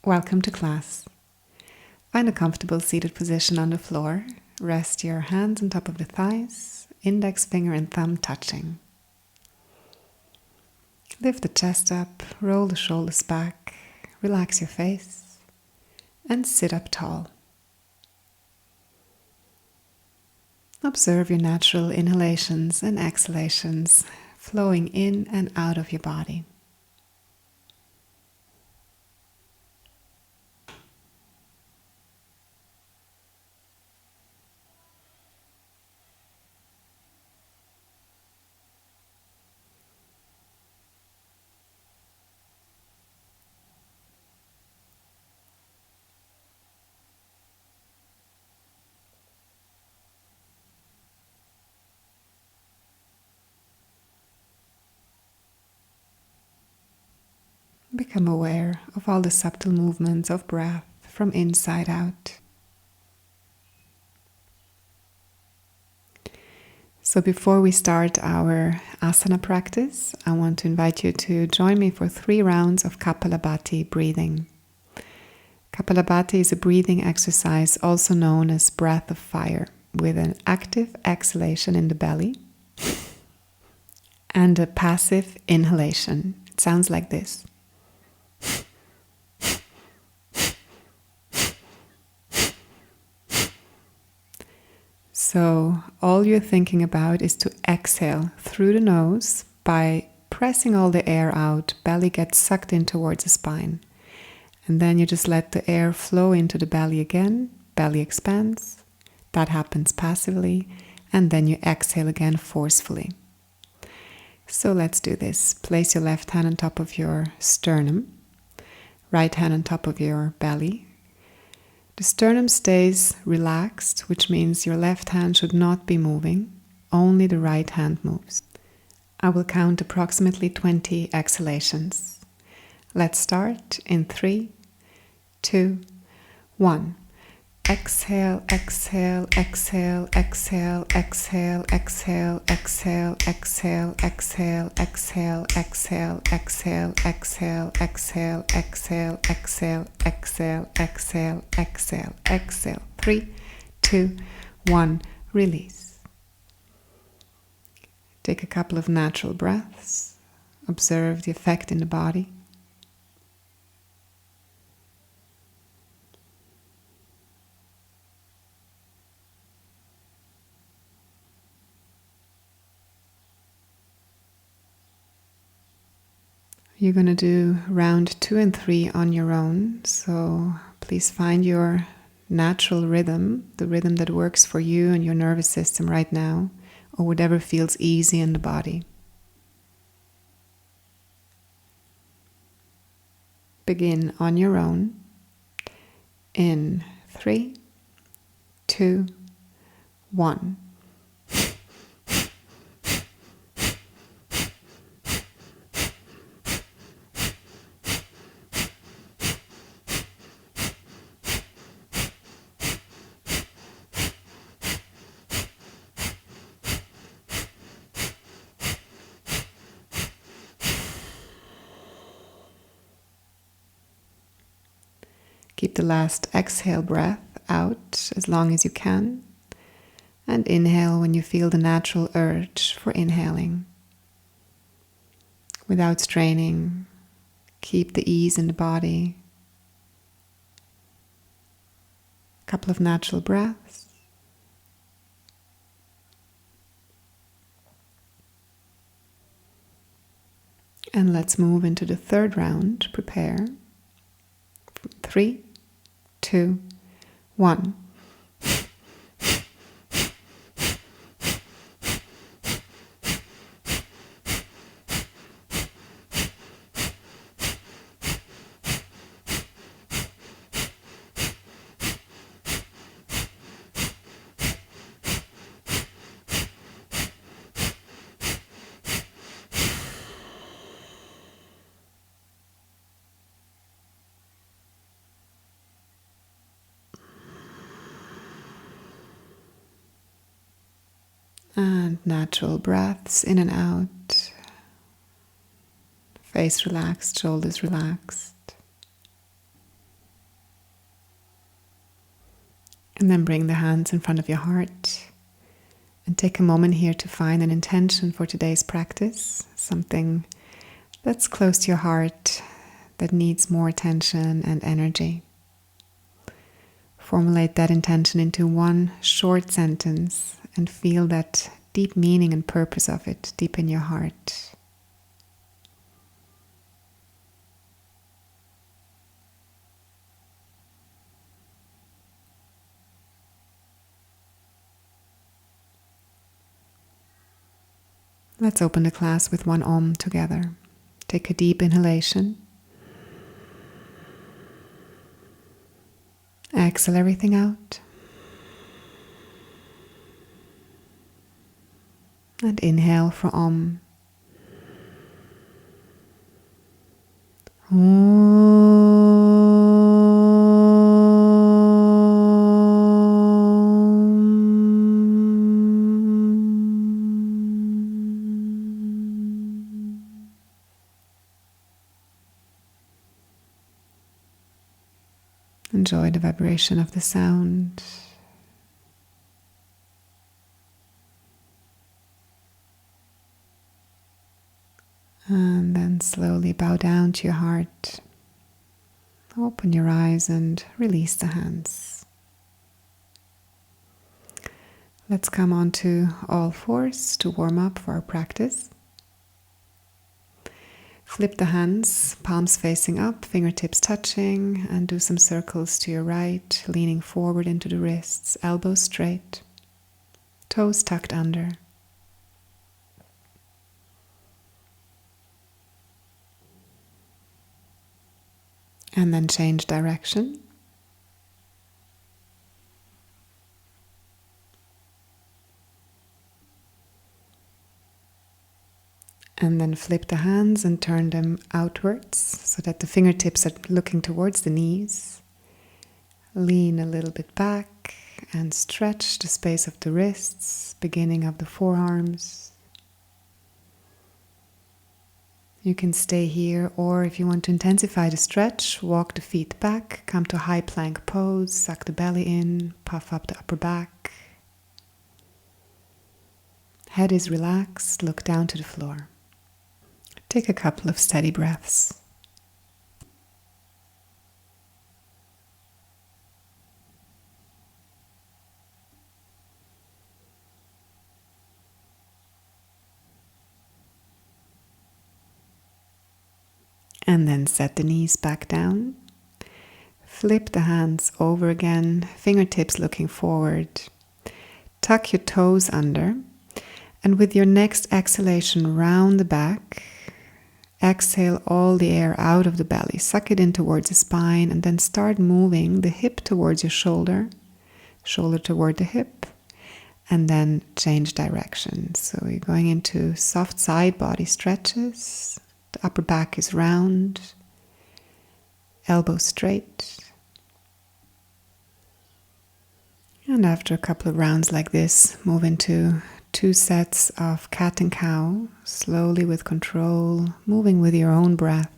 Welcome to class. Find a comfortable seated position on the floor. Rest your hands on top of the thighs, index finger and thumb touching. Lift the chest up, roll the shoulders back, relax your face, and sit up tall. Observe your natural inhalations and exhalations flowing in and out of your body. Become aware of all the subtle movements of breath from inside out. So before we start our asana practice, I want to invite you to join me for 3 rounds of Kapalabhati breathing. Kapalabhati is a breathing exercise also known as breath of fire, with an active exhalation in the belly and a passive inhalation. It sounds like this. So all you're thinking about is to exhale through the nose by pressing all the air out. Belly gets sucked in towards the spine. And then you just let the air flow into the belly again. Belly expands. That happens passively. And then you exhale again forcefully. So let's do this. Place your left hand on top of your sternum. Right hand on top of your belly. The sternum stays relaxed, which means your left hand should not be moving. Only the right hand moves. I will count approximately 20 exhalations. Let's start in 3, 2, 1. Exhale, exhale, exhale, exhale, exhale, exhale, exhale, exhale, exhale, exhale, exhale, exhale, exhale, exhale, exhale, exhale, exhale, exhale, exhale, exhale. 3, 2, 1. Release. Take a couple of natural breaths. Observe the effect in the body. You're going to do round 2 and 3 on your own, so please find your natural rhythm, the rhythm that works for you and your nervous system right now, or whatever feels easy in the body. Begin on your own in 3, 2, 1. Keep the last exhale breath out as long as you can, and inhale when you feel the natural urge for inhaling. Without straining, keep the ease in the body. A couple of natural breaths. And let's move into the 3rd round. Prepare. 3, 2, 1. And natural breaths in and out. Face relaxed, shoulders relaxed. And then bring the hands in front of your heart and take a moment here to find an intention for today's practice, something that's close to your heart that needs more attention and energy. Formulate that intention into one short sentence and feel that deep meaning and purpose of it deep in your heart. Let's open the class with one Om together. Take a deep inhalation. Exhale everything out. And inhale for Om. Enjoy the vibration of the sound. And then slowly bow down to your heart. Open your eyes and release the hands. Let's come on to all fours to warm up for our practice. Flip the hands, palms facing up, fingertips touching, and do some circles to your right, leaning forward into the wrists, elbows straight, toes tucked under. And then change direction. And then flip the hands and turn them outwards so that the fingertips are looking towards the knees. Lean a little bit back and stretch the space of the wrists, beginning of the forearms. You can stay here, or if you want to intensify the stretch, walk the feet back, come to high plank pose, suck the belly in, puff up the upper back. Head is relaxed, look down to the floor. Take a couple of steady breaths. And then set the knees back down. Flip the hands over again, fingertips looking forward. Tuck your toes under. And with your next exhalation, round the back. Exhale all the air out of the belly. Suck it in towards the spine and then start moving the hip towards your shoulder. Shoulder toward the hip. And then change direction. So you're going into soft side body stretches. The upper back is round. Elbows straight. And after a couple of rounds like this, move into 2 sets of cat and cow, slowly with control, moving with your own breath,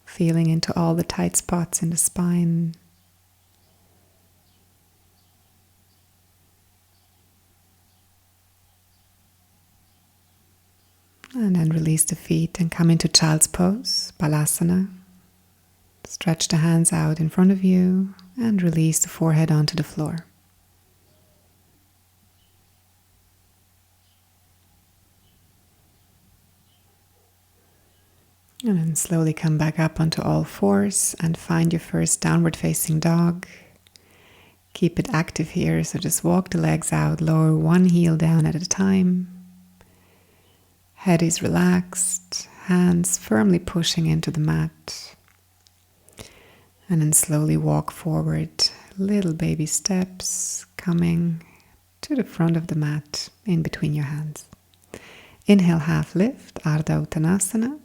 feeling into all the tight spots in the spine. And then release the feet and come into child's pose, Balasana. Stretch the hands out in front of you and release the forehead onto the floor. And then slowly come back up onto all fours and find your first downward facing dog. Keep it active here, so just walk the legs out, lower one heel down at a time. Head is relaxed, hands firmly pushing into the mat. And then slowly walk forward, little baby steps coming to the front of the mat in between your hands. Inhale, half lift, Ardha Uttanasana.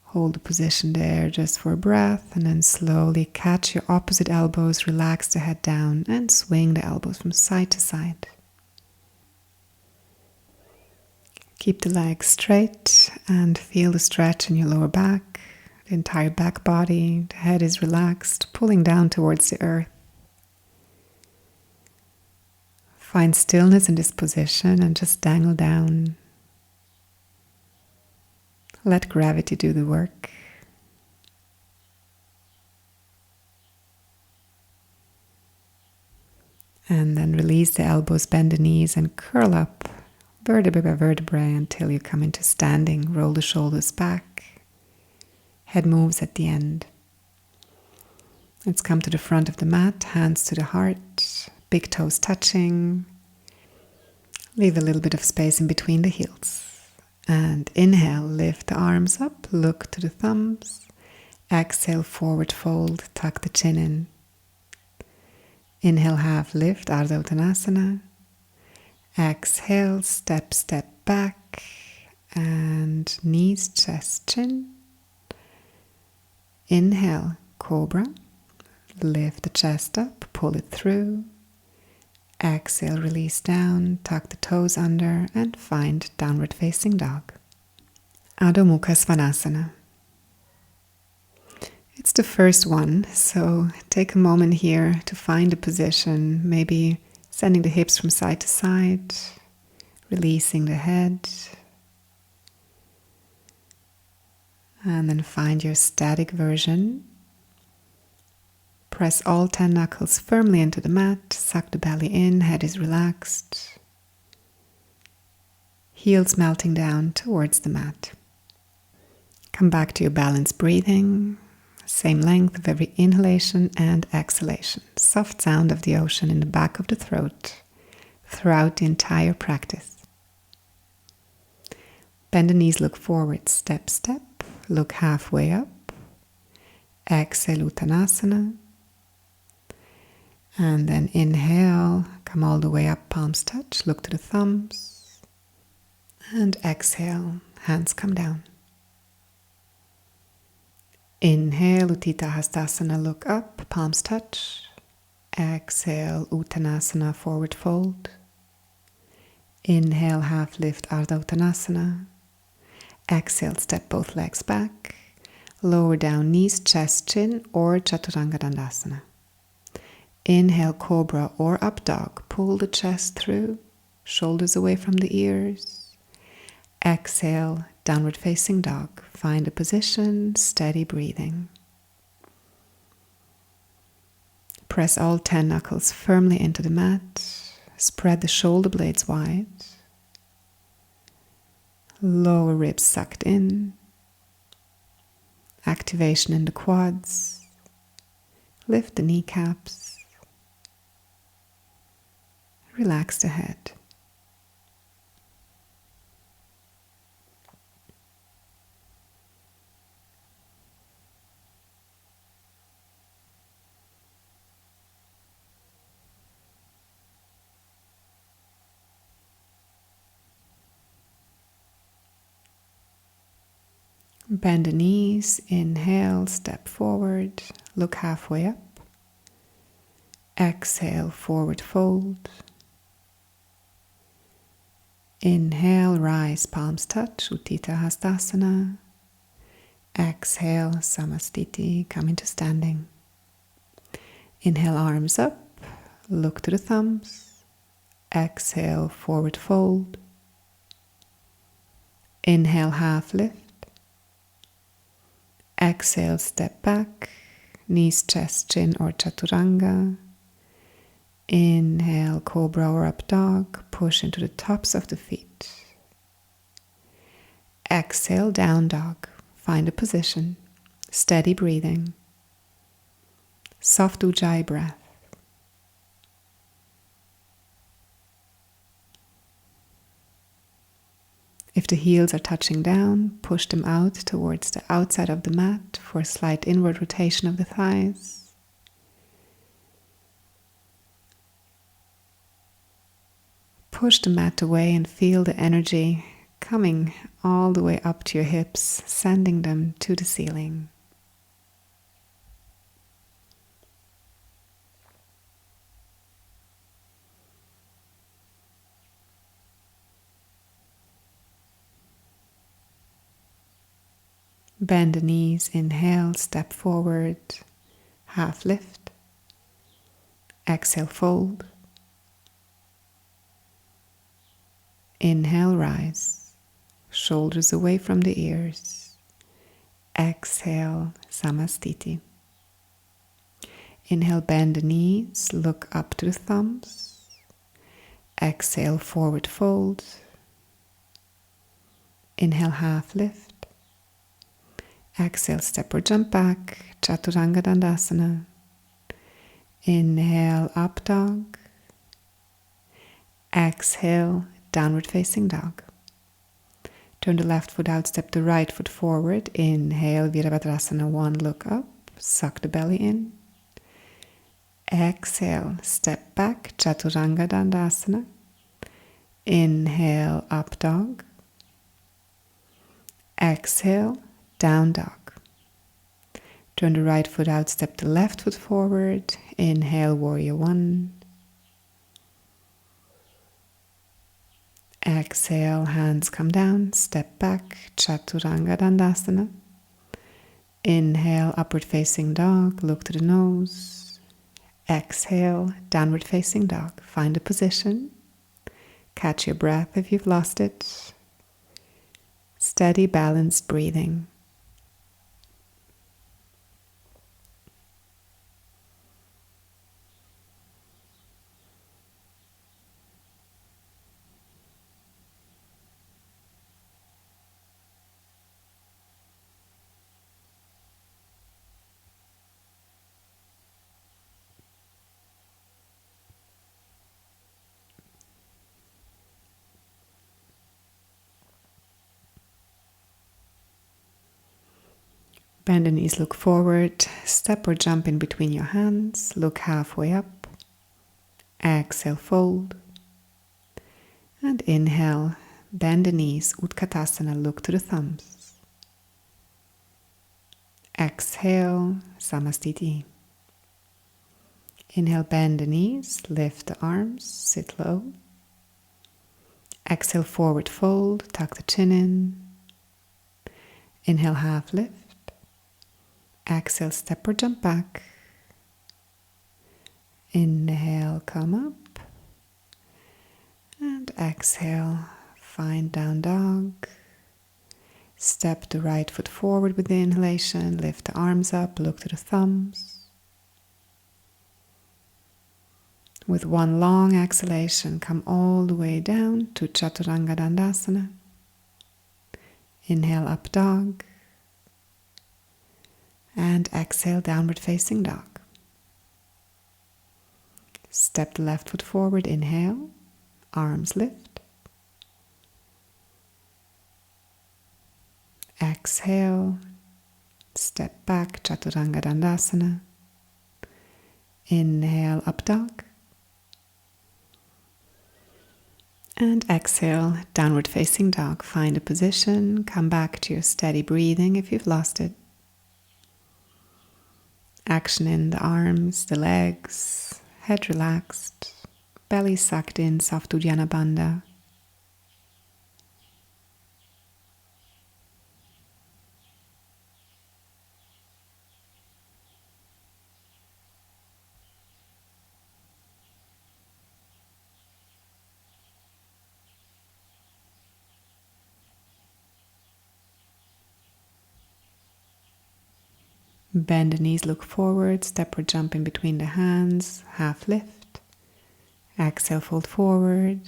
Hold the position there just for a breath, and then slowly catch your opposite elbows, relax the head down, and swing the elbows from side to side. Keep the legs straight and feel the stretch in your lower back, the entire back body. The head is relaxed, pulling down towards the earth. Find stillness in this position and just dangle down. Let gravity do the work. And then release the elbows, bend the knees, and curl up vertebrae by vertebrae until you come into standing. Roll the shoulders back. Head moves at the end. Let's come to the front of the mat, hands to the heart, big toes touching. Leave a little bit of space in between the heels. And inhale, lift the arms up, look to the thumbs. Exhale, forward fold, tuck the chin in. Inhale, half lift, Ardha Uttanasana. Exhale, step back. And knees, chest, chin. Inhale, cobra. Lift the chest up, pull it through. Exhale, release down, tuck the toes under, and find downward facing dog. Adho Mukha Svanasana. It's the first one, so take a moment here to find a position, maybe sending the hips from side to side, releasing the head, and then find your static version. Press all 10 knuckles firmly into the mat, suck the belly in, head is relaxed, heels melting down towards the mat. Come back to your balanced breathing. Same length of every inhalation and exhalation. Soft sound of the ocean in the back of the throat throughout the entire practice. Bend the knees, look forward, step, look halfway up. Exhale, Uttanasana. And then inhale, come all the way up, palms touch, look to the thumbs. And exhale, hands come down. Inhale, Padahastasana, look up, palms touch. Exhale, Uttanasana, forward fold. Inhale, half lift, Ardha Uttanasana. Exhale, step both legs back. Lower down, knees, chest, chin, or Chaturanga Dandasana. Inhale, cobra or up dog. Pull the chest through, shoulders away from the ears. Exhale, downward facing dog. Find a position, steady breathing. Press all 10 knuckles firmly into the mat. Spread the shoulder blades wide. Lower ribs sucked in. Activation in the quads. Lift the kneecaps. Relax the head. Bend the knees, inhale, step forward, look halfway up. Exhale, forward fold. Inhale, rise, palms touch, Utthita Hastasana. Exhale, Samastiti, come into standing. Inhale, arms up, look to the thumbs. Exhale, forward fold. Inhale, half lift. Exhale, step back, knees, chest, chin or chaturanga. Inhale, cobra or up dog, push into the tops of the feet. Exhale, down dog, find a position, steady breathing. Soft ujjayi breath. If the heels are touching down, push them out towards the outside of the mat for a slight inward rotation of the thighs. Push the mat away and feel the energy coming all the way up to your hips, sending them to the ceiling. Bend the knees, inhale, step forward, half lift. Exhale, fold. Inhale, rise. Shoulders away from the ears. Exhale, Samastiti. Inhale, bend the knees, look up to the thumbs. Exhale, forward fold. Inhale, half lift. Exhale, step or jump back, Chaturanga Dandasana. Inhale, up dog. Exhale, downward facing dog. Turn the left foot out, step the right foot forward. Inhale, Virabhadrasana 1, look up, suck the belly in. Exhale, step back, Chaturanga Dandasana. Inhale, up dog. Exhale, down dog. Turn the right foot out, step the left foot forward. Inhale, Warrior 1. Exhale, hands come down, step back, Chaturanga Dandasana. Inhale, upward facing dog, look to the nose. Exhale, downward facing dog. Find a position. Catch your breath if you've lost it. Steady, balanced breathing. Bend the knees, look forward, step or jump in between your hands, look halfway up. Exhale, fold. And inhale, bend the knees, Utkatasana, look to the thumbs. Exhale, Samastiti. Inhale, bend the knees, lift the arms, sit low. Exhale, forward fold, tuck the chin in. Inhale, half lift. Exhale, step or jump back. Inhale, come up. And exhale, find down dog. Step the right foot forward with the inhalation. Lift the arms up, look to the thumbs. With one long exhalation, come all the way down to Chaturanga Dandasana. Inhale, up dog. And exhale, downward facing dog. Step the left foot forward, inhale, arms lift. Exhale, step back, Chaturanga Dandasana. Inhale, up dog. And exhale, downward facing dog. Find a position, come back to your steady breathing if you've lost it. Action in the arms, the legs, head relaxed, belly sucked in, soft Uddiyana Bandha. Bend the knees, look forward, step or jump in between the hands, half lift. Exhale, fold forward.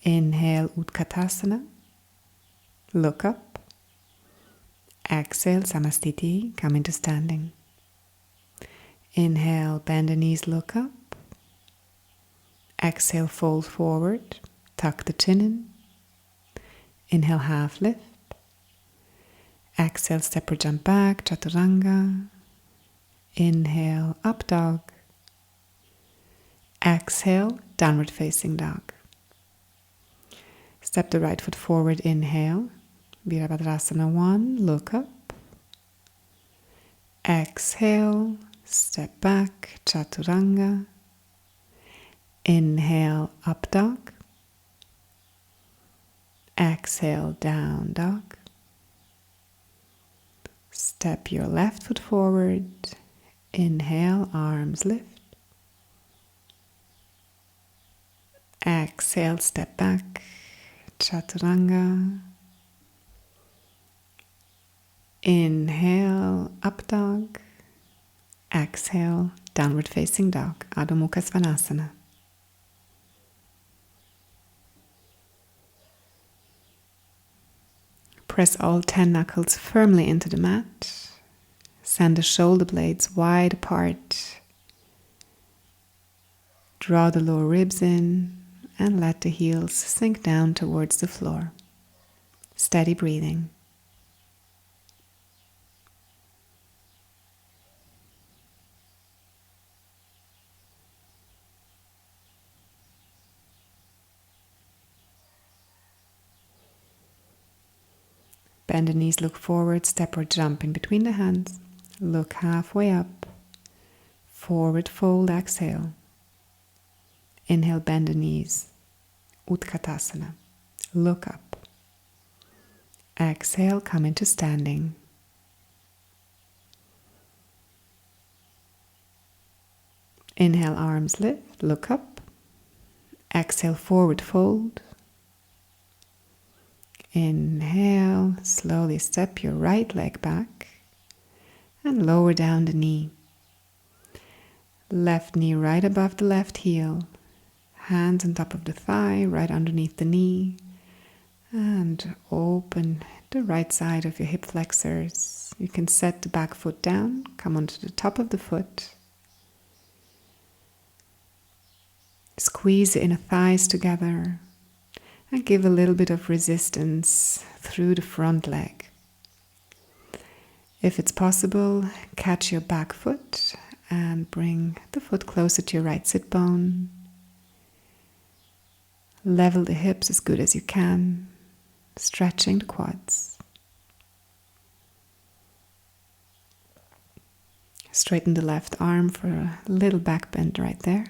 Inhale, Utkatasana. Look up. Exhale, Samastiti, come into standing. Inhale, bend the knees, look up. Exhale, fold forward, tuck the chin in. Inhale, half lift. Exhale, step or jump back, Chaturanga. Inhale, up dog. Exhale, downward facing dog. Step the right foot forward, inhale. Virabhadrasana 1, look up. Exhale, step back, Chaturanga. Inhale, up dog. Exhale, down dog. Step your left foot forward. Inhale, arms lift. Exhale, step back, Chaturanga. Inhale, up dog. Exhale, downward facing dog, Adho Mukha Svanasana. Press all 10 knuckles firmly into the mat. Send the shoulder blades wide apart. Draw the lower ribs in and let the heels sink down towards the floor. Steady breathing. Bend the knees, look forward, step or jump in between the hands. Look halfway up. Forward fold, exhale. Inhale, bend the knees. Utkatasana. Look up. Exhale, come into standing. Inhale, arms lift, look up. Exhale, forward fold. Inhale, slowly step your right leg back and lower down the knee. Left knee right above the left heel. Hands on top of the thigh, right underneath the knee. And open the right side of your hip flexors. You can set the back foot down, come onto the top of the foot. Squeeze the inner thighs together and give a little bit of resistance through the front leg. If it's possible, catch your back foot and bring the foot closer to your right sit bone. Level the hips as good as you can, stretching the quads. Straighten the left arm for a little back bend right there.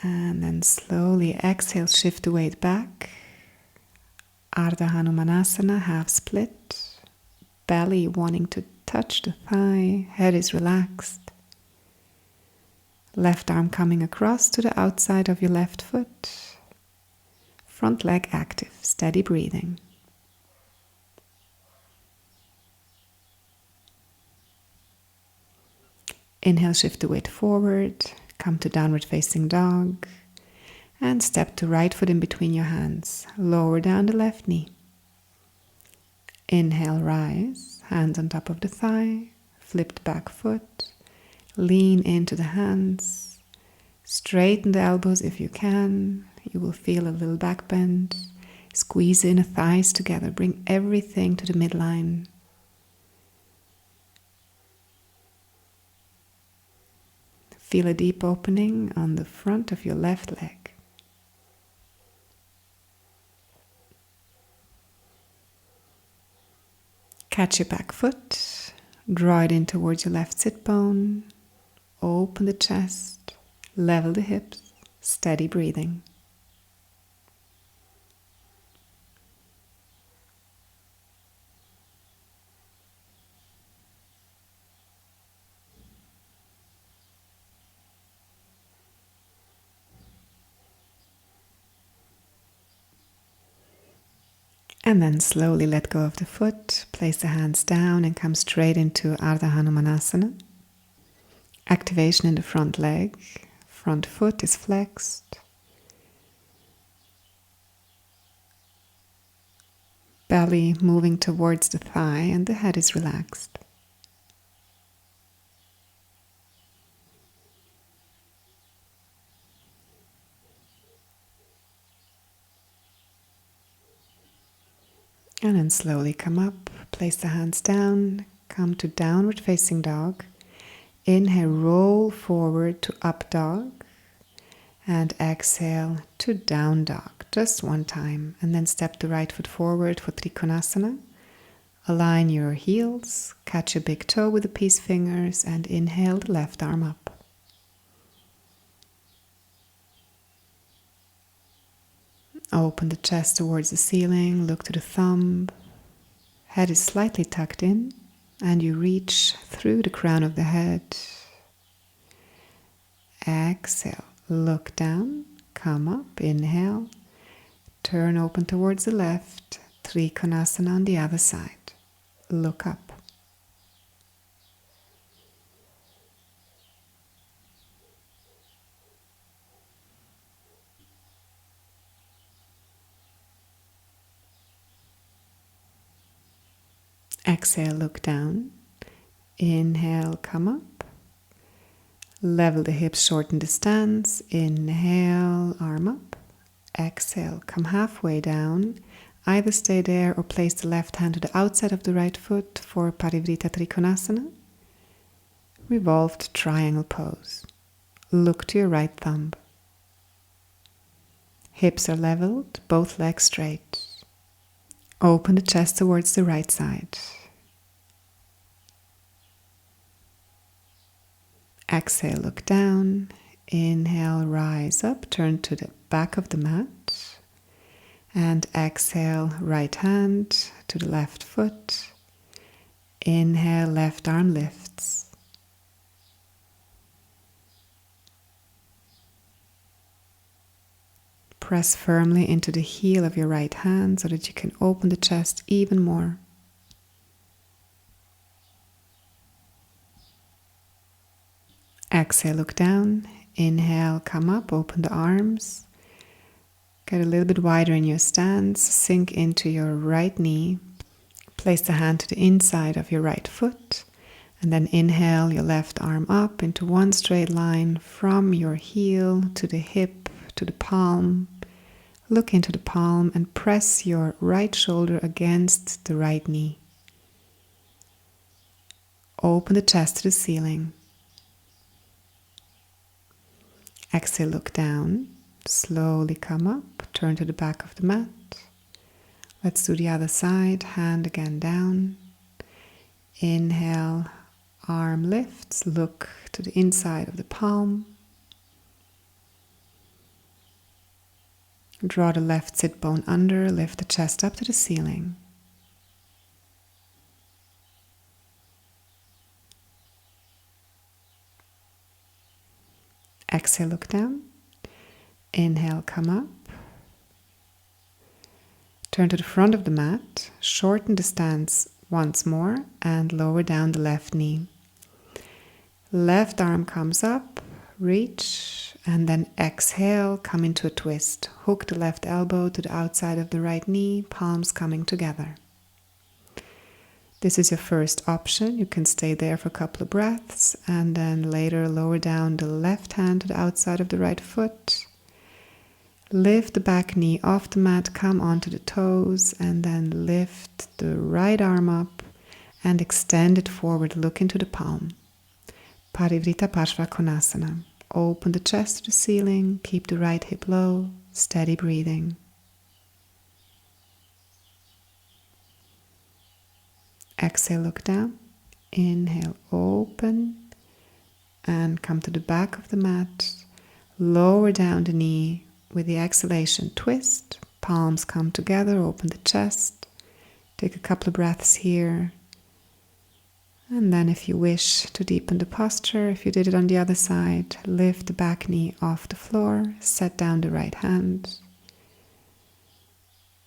And then slowly exhale, shift the weight back. Ardha Hanumanasana, half split. Belly wanting to touch the thigh, head is relaxed. Left arm coming across to the outside of your left foot. Front leg active, steady breathing. Inhale, shift the weight forward. Come to downward facing dog and step to right foot in between your hands. Lower down the left knee. Inhale, rise, hands on top of the thigh, flipped back foot, lean into the hands, straighten the elbows if you can. You will feel a little back bend. Squeeze the inner thighs together, bring everything to the midline. Feel a deep opening on the front of your left leg. Catch your back foot, draw it in towards your left sit bone, open the chest, level the hips, steady breathing. And then slowly let go of the foot, place the hands down and come straight into Ardha Hanumanasana. Activation in the front leg, front foot is flexed. Belly moving towards the thigh and the head is relaxed. And then slowly come up, place the hands down, come to downward facing dog. Inhale, roll forward to up dog. And exhale to down dog, just one time. And then step the right foot forward for Trikonasana. Align your heels, catch a big toe with the peace fingers and inhale the left arm up. Open the chest towards the ceiling, look to the thumb. Head is slightly tucked in and you reach through the crown of the head. Exhale, look down, come up, inhale, turn open towards the left, Trikonasana on the other side. Look up. Exhale, look down. Inhale, come up. Level the hips, shorten the stance. Inhale, arm up. Exhale, come halfway down. Either stay there or place the left hand to the outside of the right foot for Parinita Trikonasana. Revolved triangle pose. Look to your right thumb. Hips are leveled, both legs straight. Open the chest towards the right side. Exhale, look down. Inhale, rise up, turn to the back of the mat. And exhale, right hand to the left foot. Inhale, left arm lifts. Press firmly into the heel of your right hand so that you can open the chest even more. Exhale, look down. Inhale, come up, open the arms. Get a little bit wider in your stance. Sink into your right knee. Place the hand to the inside of your right foot. And then inhale your left arm up into one straight line from your heel to the hip to the palm. Look into the palm and press your right shoulder against the right knee. Open the chest to the ceiling. Exhale, look down. Slowly come up, turn to the back of the mat. Let's do the other side, hand again down. Inhale, arm lifts, look to the inside of the palm. Draw the left sit bone under, lift the chest up to the ceiling. Exhale, look down. Inhale, come up. Turn to the front of the mat, shorten the stance once more and lower down the left knee. Left arm comes up, reach, and then exhale, come into a twist. Hook the left elbow to the outside of the right knee, palms coming together. This is your first option. You can stay there for a couple of breaths and then later lower down the left hand to the outside of the right foot. Lift the back knee off the mat, come onto the toes, and then lift the right arm up and extend it forward, look into the palm. Parinita Baddha Konasana. Open the chest to the ceiling, keep the right hip low, steady breathing. Exhale, look down. Inhale, open, and come to the back of the mat. Lower down the knee. With the exhalation, twist, palms come together, open the chest, take a couple of breaths here, and then if you wish to deepen the posture, if you did it on the other side, lift the back knee off the floor, set down the right hand,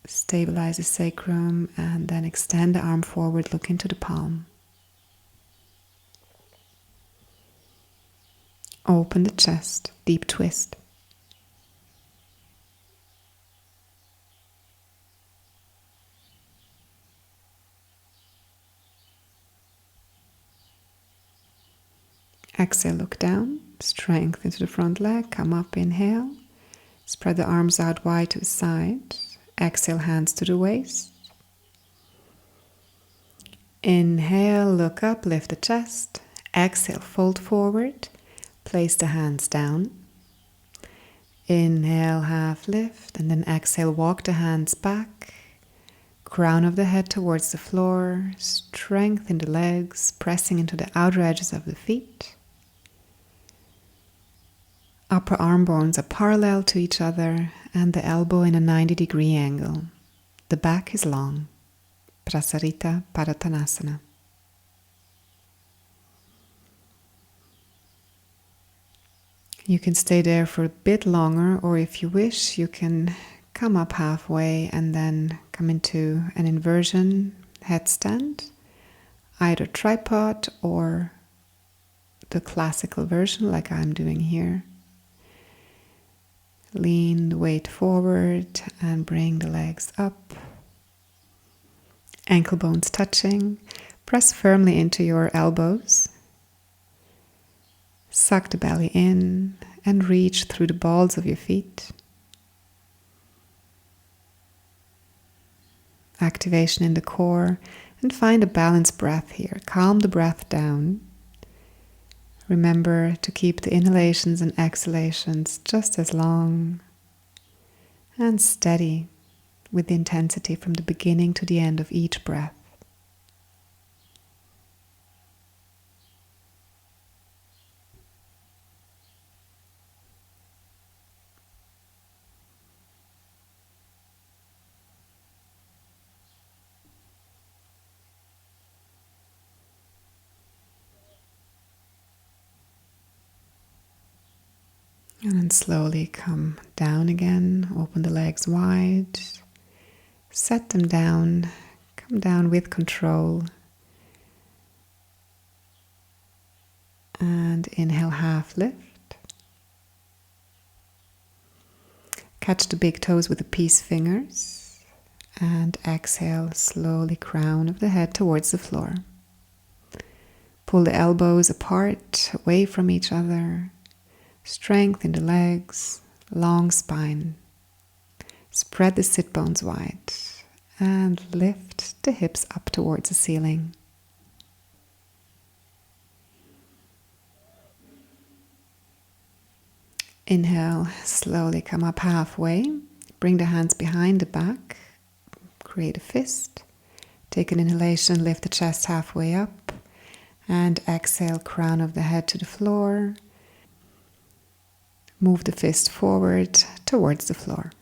stabilize the sacrum, and then extend the arm forward, look into the palm. Open the chest, deep twist. Exhale, look down, strength into the front leg, come up, inhale, spread the arms out wide to the side, exhale, hands to the waist. Inhale, look up, lift the chest, exhale, fold forward, place the hands down. Inhale, half lift, and then exhale, walk the hands back, crown of the head towards the floor, strengthen the legs, pressing into the outer edges of the feet. Upper arm bones are parallel to each other and the elbow in a 90-degree angle. The back is long. Prasarita Padahastasana. You can stay there for a bit longer, or if you wish, you can come up halfway and then come into an inversion headstand, either tripod or the classical version like I'm doing here. Lean the weight forward and bring the legs up. Ankle bones touching. Press firmly into your elbows. Suck the belly in and reach through the balls of your feet. Activation in the core, and find a balanced breath here. Calm the breath down. Remember to keep the inhalations and exhalations just as long and steady with the intensity from the beginning to the end of each breath. And then slowly come down again, open the legs wide, set them down, come down with control. And inhale, half lift. Catch the big toes with the peace fingers. And exhale, slowly crown of the head towards the floor. Pull the elbows apart, away from each other. Strength in the legs, long spine. Spread the sit bones wide and lift the hips up towards the ceiling. Inhale, slowly come up halfway. Bring the hands behind the back. Create a fist. Take an inhalation, lift the chest halfway up. And exhale, crown of the head to the floor. Move the fist forward towards the floor.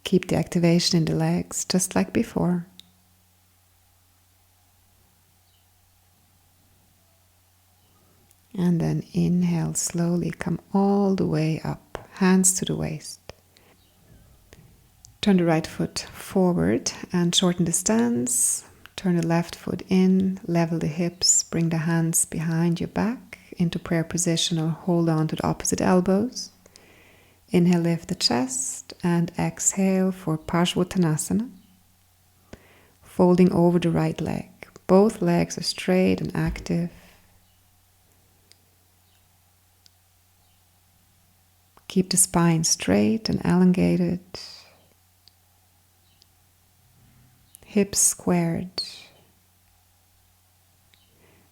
Keep the activation in the legs just like before. And then inhale, slowly come all the way up, hands to the waist. Turn the right foot forward and shorten the stance. Turn the left foot in, level the hips, bring the hands behind your back into prayer position or hold on to the opposite elbows. Inhale, lift the chest and exhale for Padahastasana. Folding over the right leg. Both legs are straight and active. Keep the spine straight and elongated. Hips squared.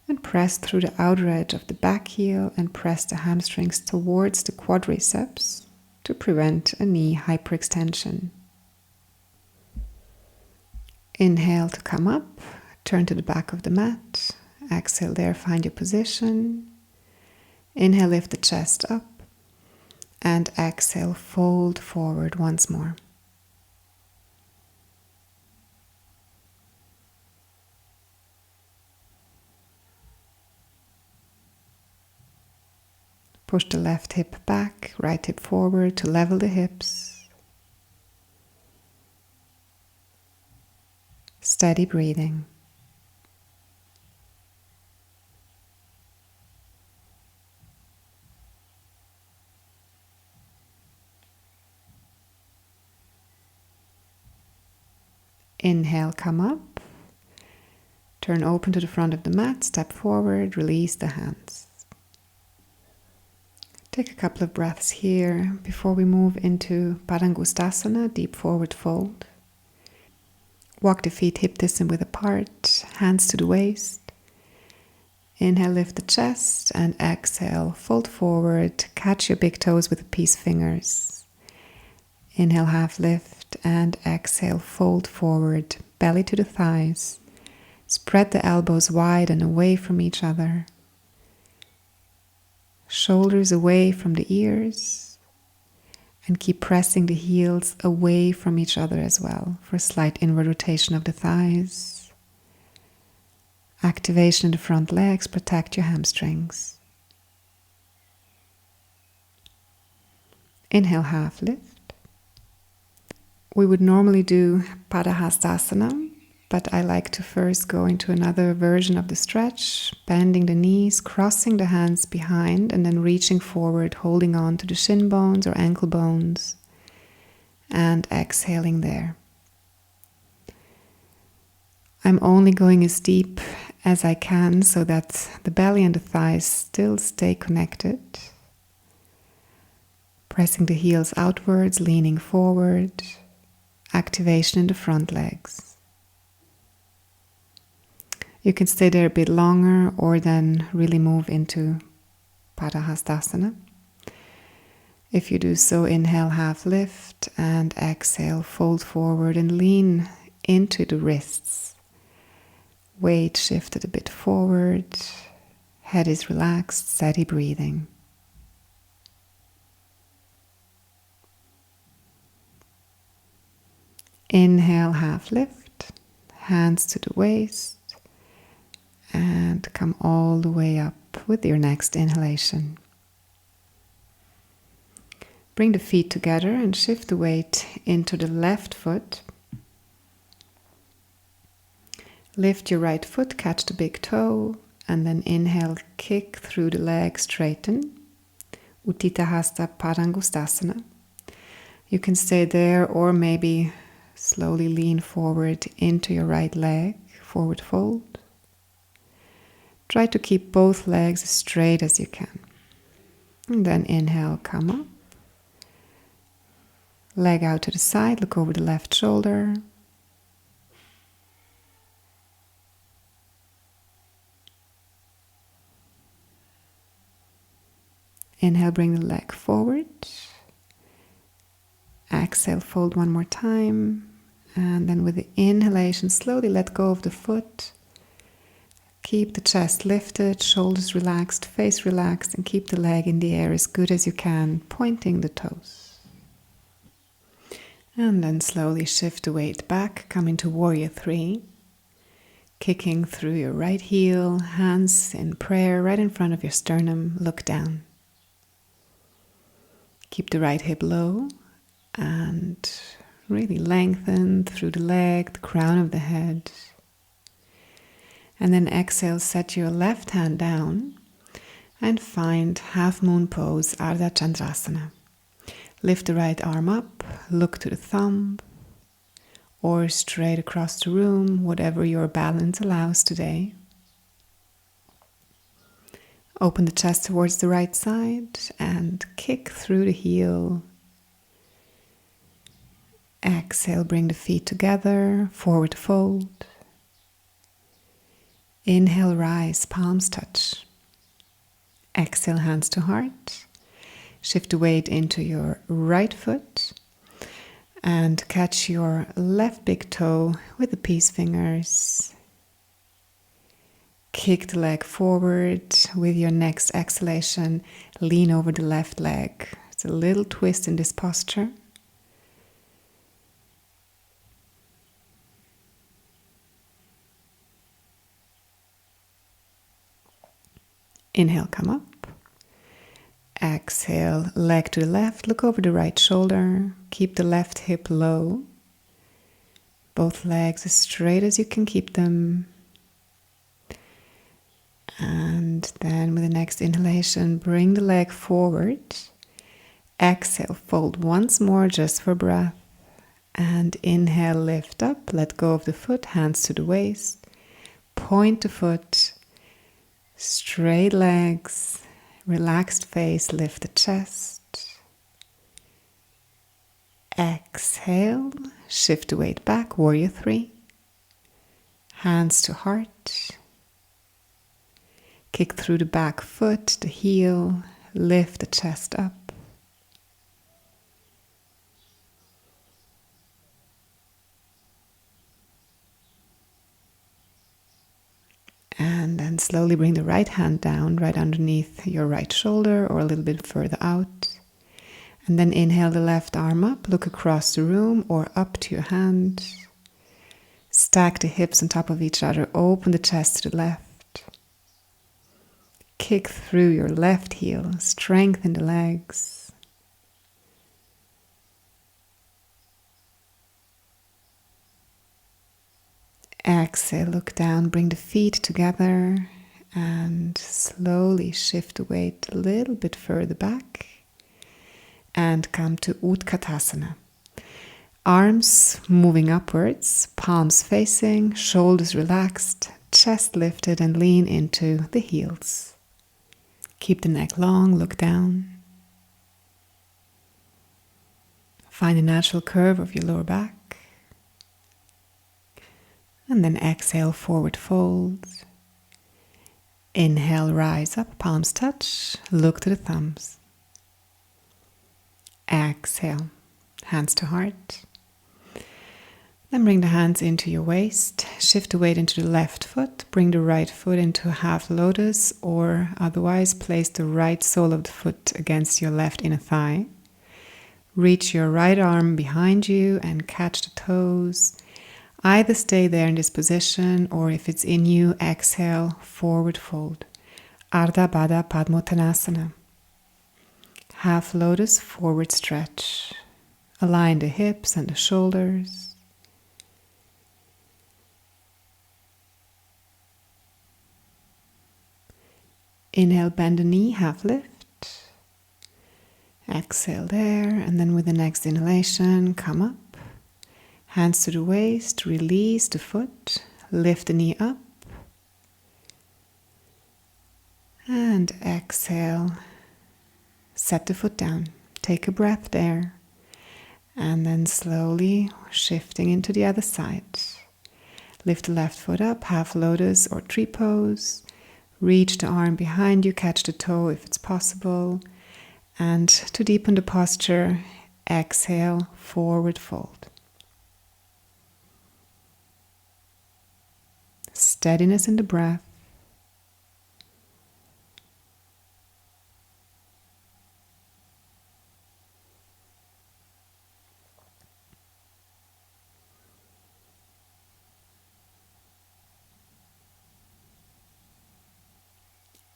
And press through the outer edge of the back heel and press the hamstrings towards the quadriceps to prevent a knee hyperextension. Inhale to come up, turn to the back of the mat. Exhale there, find your position. Inhale, lift the chest up. And exhale, fold forward once more. Push the left hip back, right hip forward to level the hips. Steady breathing. Inhale, come up. Turn open to the front of the mat, step forward, release the hands. Take a couple of breaths here before we move into Padahastasana, deep forward fold. Walk the feet hip distance width apart, hands to the waist. Inhale, lift the chest and exhale, fold forward, catch your big toes with the peace fingers. Inhale, half lift and exhale, fold forward, belly to the thighs. Spread the elbows wide and away from each other. Shoulders away from the ears. And keep pressing the heels away from each other as well for a slight inward rotation of the thighs. Activation in the front legs, protect your hamstrings. Inhale, half lift. We would normally do Padahastasana, but I like to first go into another version of the stretch, bending the knees, crossing the hands behind, and then reaching forward, holding on to the shin bones or ankle bones, and exhaling there. I'm only going as deep as I can so that the belly and the thighs still stay connected. Pressing the heels outwards, leaning forward, activation in the front legs. You can stay there a bit longer or then really move into Padahastasana. If you do so, inhale, half lift, and exhale, fold forward and lean into the wrists. Weight shifted a bit forward, head is relaxed, steady breathing. Inhale, half lift, hands to the waist, and come all the way up with your next inhalation. Bring the feet together and shift the weight into the left foot. Lift your right foot, catch the big toe, and then inhale, kick through the leg, straighten. Utthita Hasta Padahastasana. You can stay there or maybe slowly lean forward into your right leg, forward fold. Try to keep both legs as straight as you can. And then inhale, come up. Leg out to the side, look over the left shoulder. Inhale, bring the leg forward. Exhale, fold one more time. And then with the inhalation, slowly let go of the foot. Keep the chest lifted, shoulders relaxed, face relaxed, and keep the leg in the air as good as you can, pointing the toes. And then slowly shift the weight back, come into Warrior 3. Kicking through your right heel, hands in prayer right in front of your sternum, look down. Keep the right hip low and really lengthen through the leg, the crown of the head. And then exhale, set your left hand down and find Halfmoon Pose, Ardha Chandrasana. Lift the right arm up, look to the thumb, or straight across the room, whatever your balance allows today. Open the chest towards the right side and kick through the heel. Exhale, bring the feet together, forward fold. Inhale, rise, palms touch. Exhale, hands to heart. Shift the weight into your right foot and catch your left big toe with the peace fingers. Kick the leg forward. With your next exhalation, lean over the left leg. It's a little twist in this posture. Inhale, come up. Exhale, leg to the left, look over the right shoulder. Keep the left hip low. Both legs as straight as you can keep them. And then with the next inhalation, bring the leg forward. Exhale, fold once more just for breath. And inhale, lift up, let go of the foot, hands to the waist. Point the foot. Straight legs, relaxed face, lift the chest. Exhale, shift the weight back, Warrior 3. Hands to heart. Kick through the back foot, the heel, lift the chest up. And then slowly bring the right hand down, right underneath your right shoulder or a little bit further out. And then inhale the left arm up, look across the room or up to your hand. Stack the hips on top of each other, open the chest to the left. Kick through your left heel, strengthen the legs. Exhale, look down, bring the feet together and slowly shift the weight a little bit further back and come to Utkatasana. Arms moving upwards, palms facing, shoulders relaxed, chest lifted and lean into the heels. Keep the neck long, look down. Find a natural curve of your lower back. And then exhale, forward fold. Inhale, rise up, palms touch, look to the thumbs. Exhale, hands to heart. Then bring the hands into your waist, shift the weight into the left foot, bring the right foot into a half lotus, or otherwise place the right sole of the foot against your left inner thigh. Reach your right arm behind you and catch the toes. Either stay there in this position, or if it's in you, exhale, forward fold. Ardha Baddha Konasana. Half lotus, forward stretch. Align the hips and the shoulders. Inhale, bend the knee, half lift. Exhale there, and then with the next inhalation, come up. Hands to the waist, release the foot, lift the knee up. And exhale, set the foot down. Take a breath there. And then slowly shifting into the other side. Lift the left foot up, half lotus or tree pose. Reach the arm behind you, catch the toe if it's possible. And to deepen the posture, exhale, forward fold. Steadiness in the breath.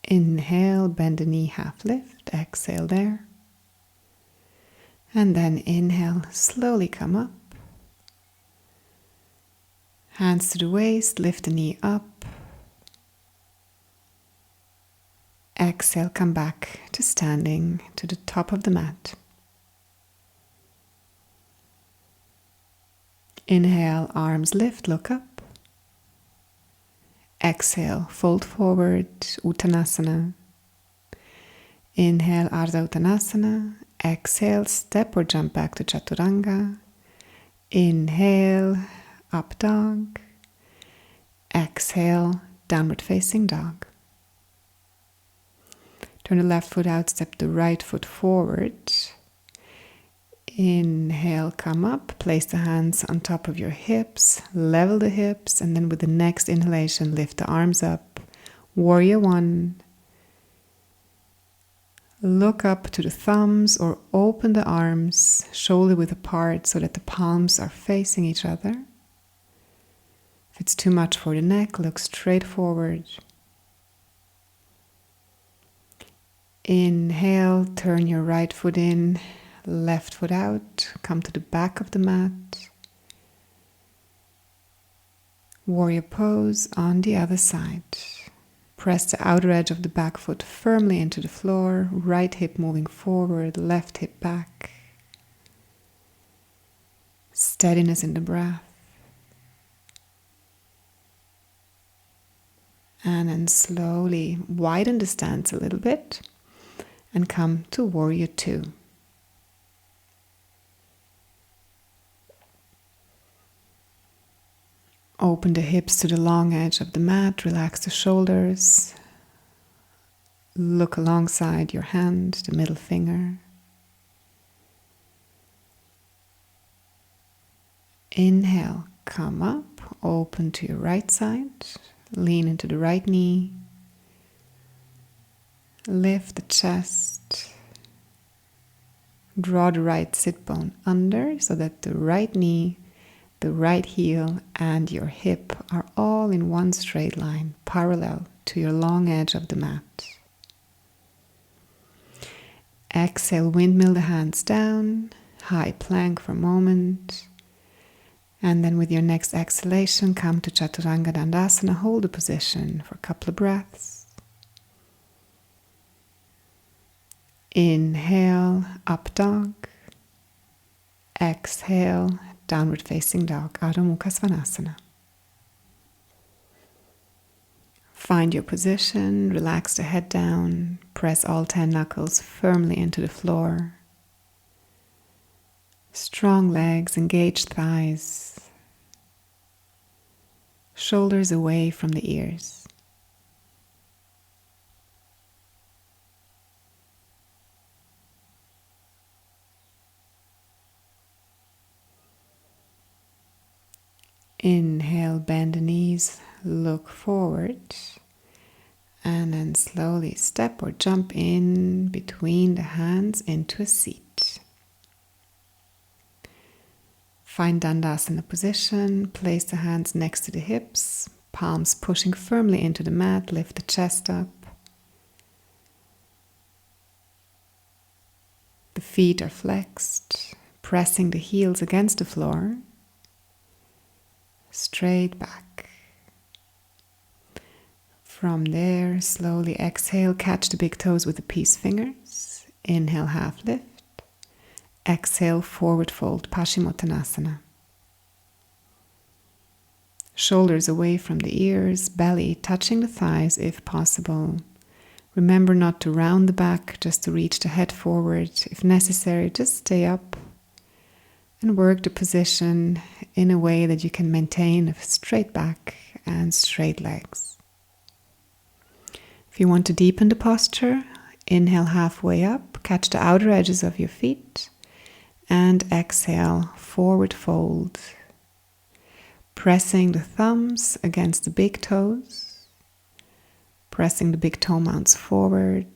Inhale, bend the knee, half lift. Exhale there. And then inhale, slowly come up. Hands to the waist, lift the knee up. Exhale, come back to standing to the top of the mat. Inhale, arms lift, look up. Exhale, fold forward, Uttanasana. Inhale, Ardha Uttanasana. Exhale, step or jump back to Chaturanga. Inhale, up dog. Exhale, downward facing dog. Turn the left foot out, step the right foot forward. Inhale, come up, place the hands on top of your hips, level the hips, and then with the next inhalation, lift the arms up. Warrior one. Look up to the thumbs or open the arms, shoulder width apart so that the palms are facing each other. If it's too much for the neck, look straight forward. Inhale, turn your right foot in, left foot out, come to the back of the mat. Warrior pose on the other side. Press the outer edge of the back foot firmly into the floor, right hip moving forward, left hip back. Steadiness in the breath. And then slowly widen the stance a little bit and come to Warrior Two. Open the hips to the long edge of the mat, relax the shoulders. Look alongside your hand, the middle finger. Inhale, come up, open to your right side. Lean into the right knee. Lift the chest. Draw the right sit bone under so that the right knee, the right heel, and your hip are all in one straight line, parallel to your long edge of the mat. Exhale, windmill the hands down, high plank for a moment. And then with your next exhalation, come to Chaturanga Dandasana. Hold the position for a couple of breaths. Inhale, up dog. Exhale, downward facing dog, Adho Mukha Svanasana. Find your position, relax the head down, press all 10 knuckles firmly into the floor. Strong legs, engaged thighs. Shoulders away from the ears. Inhale, bend the knees, look forward, and then slowly step or jump in between the hands into a seat. Find Dandasana position, place the hands next to the hips, palms pushing firmly into the mat, lift the chest up. The feet are flexed, pressing the heels against the floor. Straight back. From there, slowly exhale, catch the big toes with the peace fingers. Inhale, half lift. Exhale, forward fold, Paschimottanasana. Shoulders away from the ears, belly touching the thighs if possible. Remember not to round the back, just to reach the head forward. If necessary, just stay up and work the position in a way that you can maintain a straight back and straight legs. If you want to deepen the posture, inhale halfway up, catch the outer edges of your feet, and exhale, forward fold. Pressing the thumbs against the big toes, pressing the big toe mounts forward,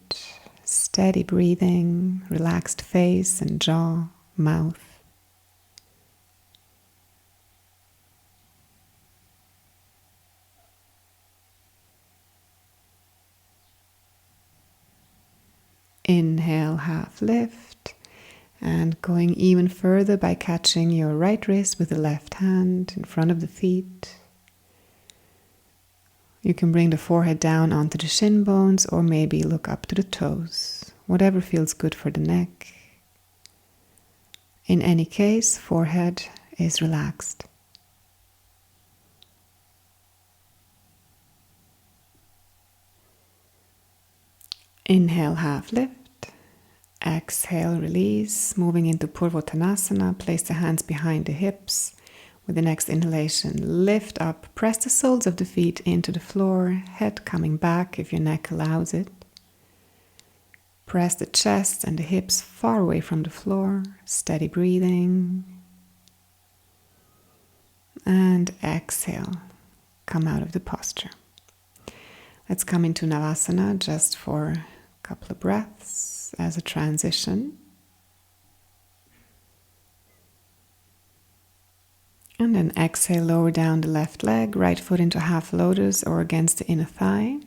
steady breathing, relaxed face and jaw, mouth. Inhale, half lift, and going even further by catching your right wrist with the left hand in front of the feet. You can bring the forehead down onto the shin bones or maybe look up to the toes, whatever feels good for the neck. In any case, forehead is relaxed. Inhale, half lift. Exhale, release. Moving into Purvottanasana. Place the hands behind the hips. With the next inhalation, lift up. Press the soles of the feet into the floor. Head coming back if your neck allows it. Press the chest and the hips far away from the floor. Steady breathing. And exhale. Come out of the posture. Let's come into Navasana just for a couple of breaths as a transition. And then exhale, lower down the left leg, right foot into half lotus or against the inner thigh.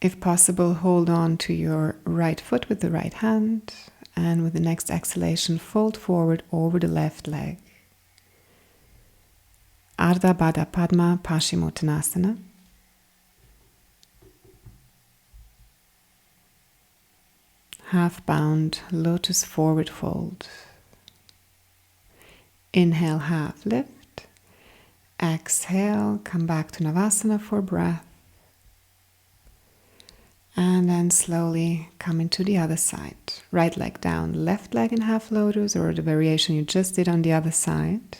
If possible, hold on to your right foot with the right hand, and with the next exhalation, fold forward over the left leg. Ardha Baddha Padma Paschimottanasana. Half bound lotus forward fold. Inhale, half lift. Exhale, come back to Navasana for breath. And then slowly come into the other side. Right leg down, left leg in half lotus, or the variation you just did on the other side.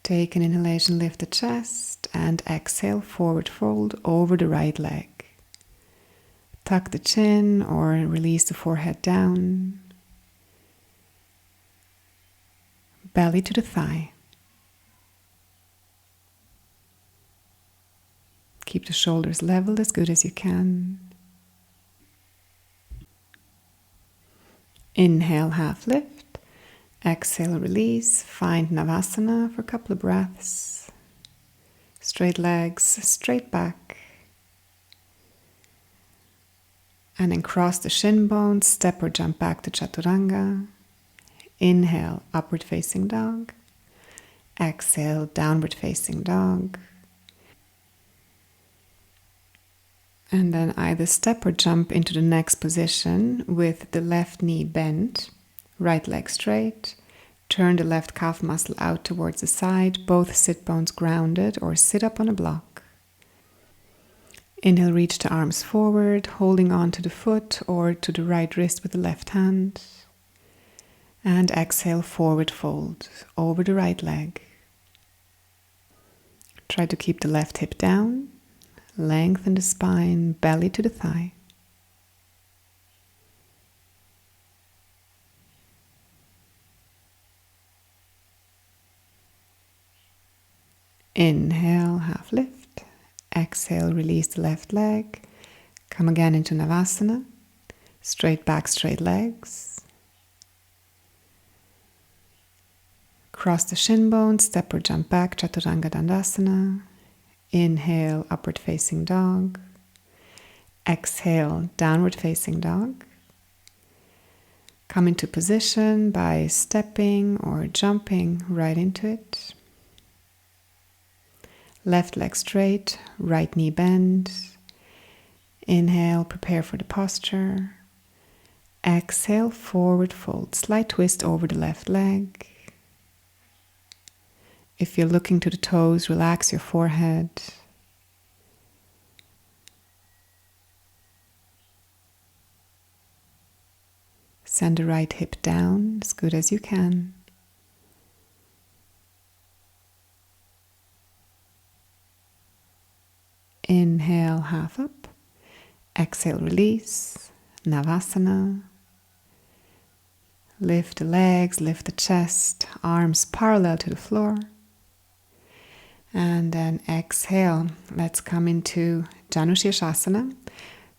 Take an inhalation, lift the chest, and exhale, forward fold over the right leg. Tuck the chin or release the forehead down. Belly to the thigh. Keep the shoulders level as good as you can. Inhale, half lift. Exhale, release. Find Navasana for a couple of breaths. Straight legs, straight back. And then cross the shin bones, step or jump back to Chaturanga. Inhale, upward facing dog. Exhale, downward facing dog. And then either step or jump into the next position with the left knee bent, right leg straight. Turn the left calf muscle out towards the side, both sit bones grounded, or sit up on a block. Inhale, reach the arms forward, holding on to the foot or to the right wrist with the left hand. And exhale, forward fold over the right leg. Try to keep the left hip down. Lengthen the spine, belly to the thigh. Inhale, half lift. Exhale, release the left leg. Come again into Navasana. Straight back, straight legs. Cross the shin bones, step or jump back, Chaturanga Dandasana. Inhale, upward facing dog. Exhale, downward facing dog. Come into position by stepping or jumping right into it. Left leg straight, right knee bend. Inhale, prepare for the posture. Exhale, forward fold, slight twist over the left leg. If you're looking to the toes, relax your forehead. Send the right hip down as good as you can. Inhale, half up. Exhale, release. Navasana. Lift the legs, lift the chest, arms parallel to the floor. And then exhale. Let's come into Sheersh-Asana.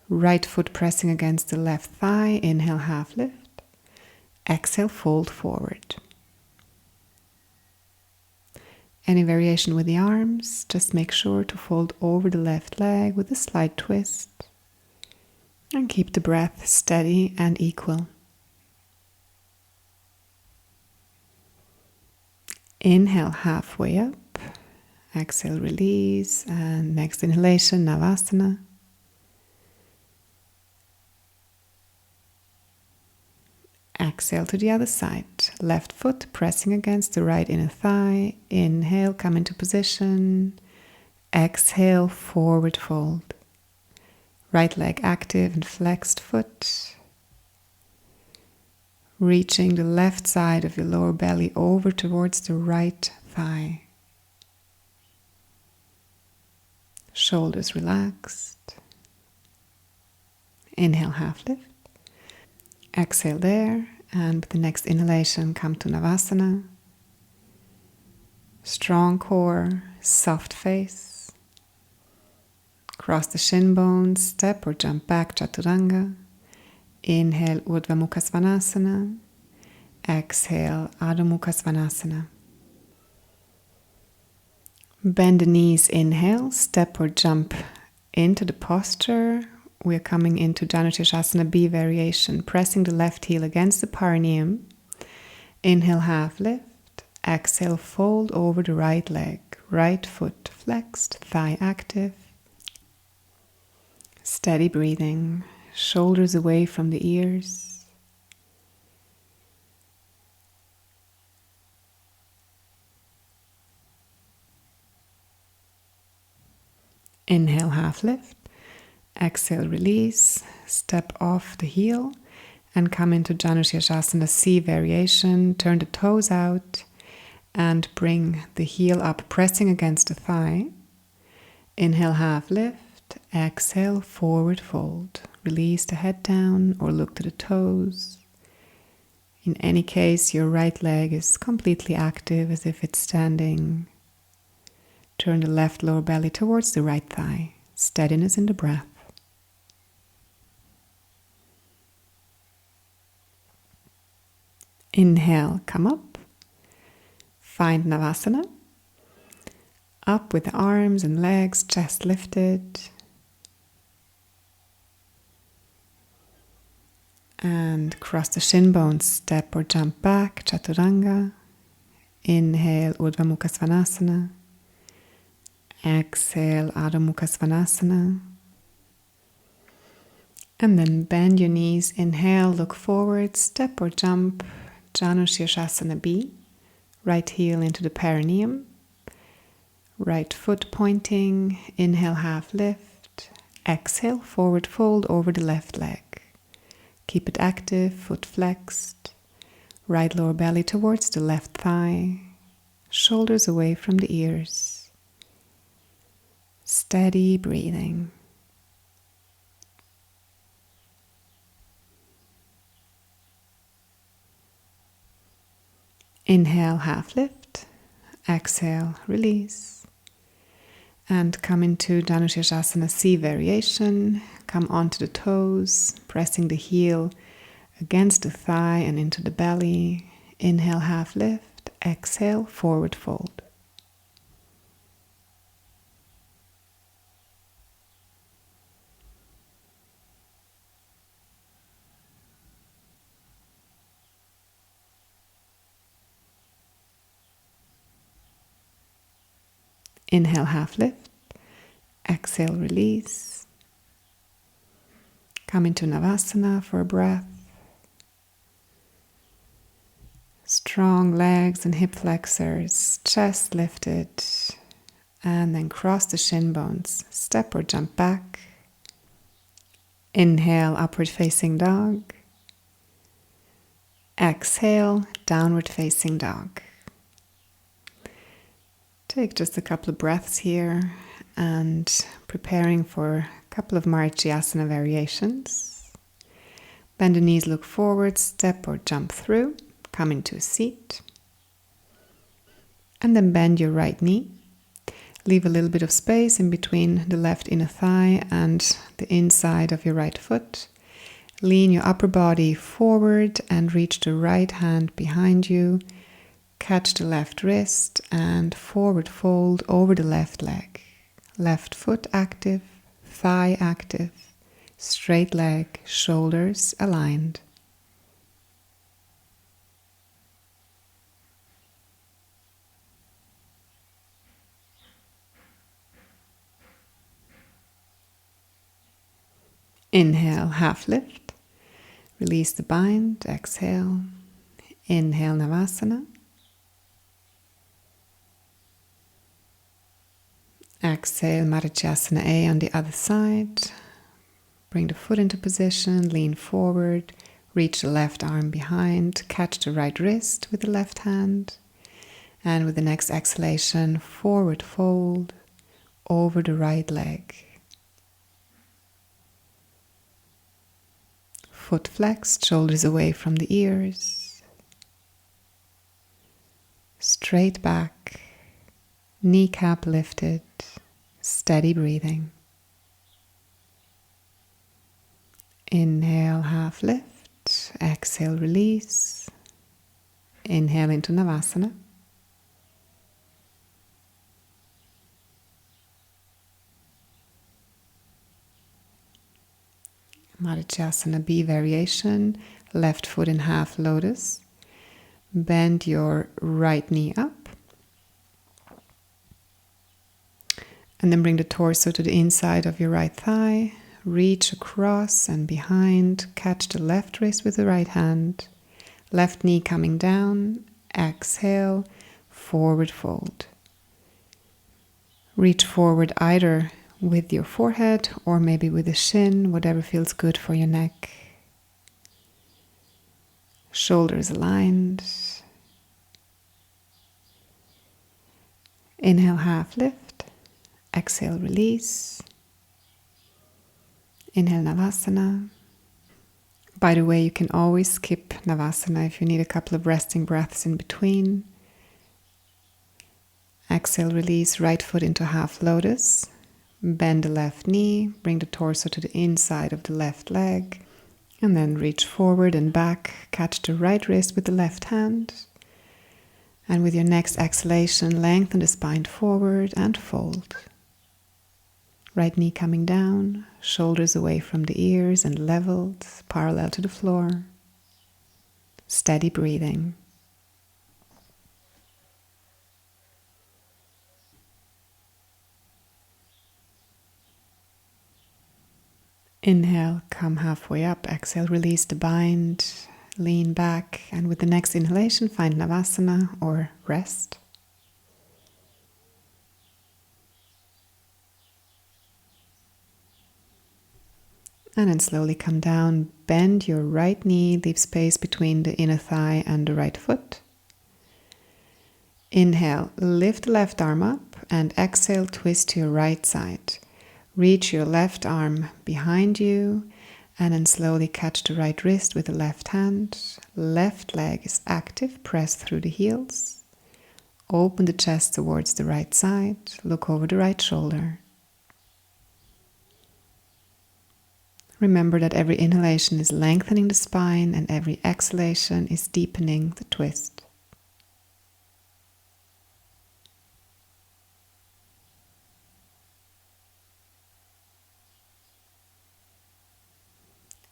Right foot pressing against the left thigh. Inhale, half lift. Exhale, fold forward. Any variation with the arms, just make sure to fold over the left leg with a slight twist. And keep the breath steady and equal. Inhale, halfway up. Exhale, release. And next inhalation, Navasana. Exhale to the other side. Left foot pressing against the right inner thigh. Inhale, come into position. Exhale, forward fold. Right leg active and flexed foot. Reaching the left side of your lower belly over towards the right thigh. Shoulders relaxed. Inhale, half lift. Exhale there, and with the next inhalation, come to Navasana. Strong core, soft face. Cross the shin bones, step or jump back, Chaturanga. Inhale, Urdhva Mukha Svanasana. Exhale, Adho Mukha Svanasana. Bend the knees, inhale, step or jump into the posture. We're coming into Sheersh-Asana B variation, pressing the left heel against the perineum. Inhale, half lift. Exhale, fold over the right leg. Right foot flexed, thigh active. Steady breathing, shoulders away from the ears. Inhale, half lift. Exhale, release. Step off the heel and come into Sheersh-Asana C variation. Turn the toes out and bring the heel up, pressing against the thigh. Inhale, half lift. Exhale, forward fold. Release the head down or look to the toes. In any case, your right leg is completely active as if it's standing. Turn the left lower belly towards the right thigh. Steadiness in the breath. Inhale, come up. Find Navasana. Up with the arms and legs, chest lifted. And cross the shin bones, step or jump back, Chaturanga. Inhale, Urdhva Mukha Svanasana. Exhale, Adho Mukha Svanasana. And then bend your knees. Inhale, look forward, step or jump, Janu Sheersh-Asana B. Right heel into the perineum. Right foot pointing. Inhale, half lift. Exhale, forward fold over the left leg. Keep it active, foot flexed. Right lower belly towards the left thigh. Shoulders away from the ears. Steady breathing. Inhale, half lift. Exhale, release. And come into Janu Sheersh-Asana C variation. Come onto the toes, pressing the heel against the thigh and into the belly. Inhale, half lift. Exhale, forward fold. Inhale, half lift. Exhale, release. Come into Navasana for a breath. Strong legs and hip flexors, chest lifted. And then cross the shin bones. Step or jump back. Inhale, upward facing dog. Exhale, downward facing dog. Take just a couple of breaths here and preparing for a couple of Marichyasana variations. Bend the knees, look forward, step or jump through, come into a seat. And then bend your right knee. Leave a little bit of space in between the left inner thigh and the inside of your right foot. Lean your upper body forward and reach the right hand behind you. Catch the left wrist and forward fold over the left leg. Left foot active, thigh active, straight leg, shoulders aligned. Inhale, half lift. Release the bind, exhale. Inhale, Navasana. Exhale, Marichyasana A on the other side. Bring the foot into position, lean forward, reach the left arm behind, catch the right wrist with the left hand. And with the next exhalation, forward fold over the right leg. Foot flexed, shoulders away from the ears. Straight back, kneecap lifted, steady breathing. Inhale, half lift. Exhale, release. Inhale into Navasana. Marichyasana B variation, left foot in half lotus. Bend your right knee up. And then bring the torso to the inside of your right thigh. Reach across and behind. Catch the left wrist with the right hand. Left knee coming down. Exhale, forward fold. Reach forward either with your forehead or maybe with the shin, whatever feels good for your neck. Shoulders aligned. Inhale, half lift. Exhale, release. Inhale, Navasana. By the way, you can always skip Navasana if you need a couple of resting breaths in between. Exhale, release, right foot into half lotus. Bend the left knee, bring the torso to the inside of the left leg. And then reach forward and back, catch the right wrist with the left hand. And with your next exhalation, lengthen the spine forward and fold. Right knee coming down, shoulders away from the ears and leveled, parallel to the floor. Steady breathing. Inhale, come halfway up. Exhale, release the bind, lean back, and with the next inhalation, find Navasana or rest. And then slowly come down, bend your right knee, leave space between the inner thigh and the right foot. Inhale, lift the left arm up, and exhale, twist to your right side. Reach your left arm behind you, and then slowly catch the right wrist with the left hand. Left leg is active, press through the heels. Open the chest towards the right side, look over the right shoulder. Remember that every inhalation is lengthening the spine and every exhalation is deepening the twist.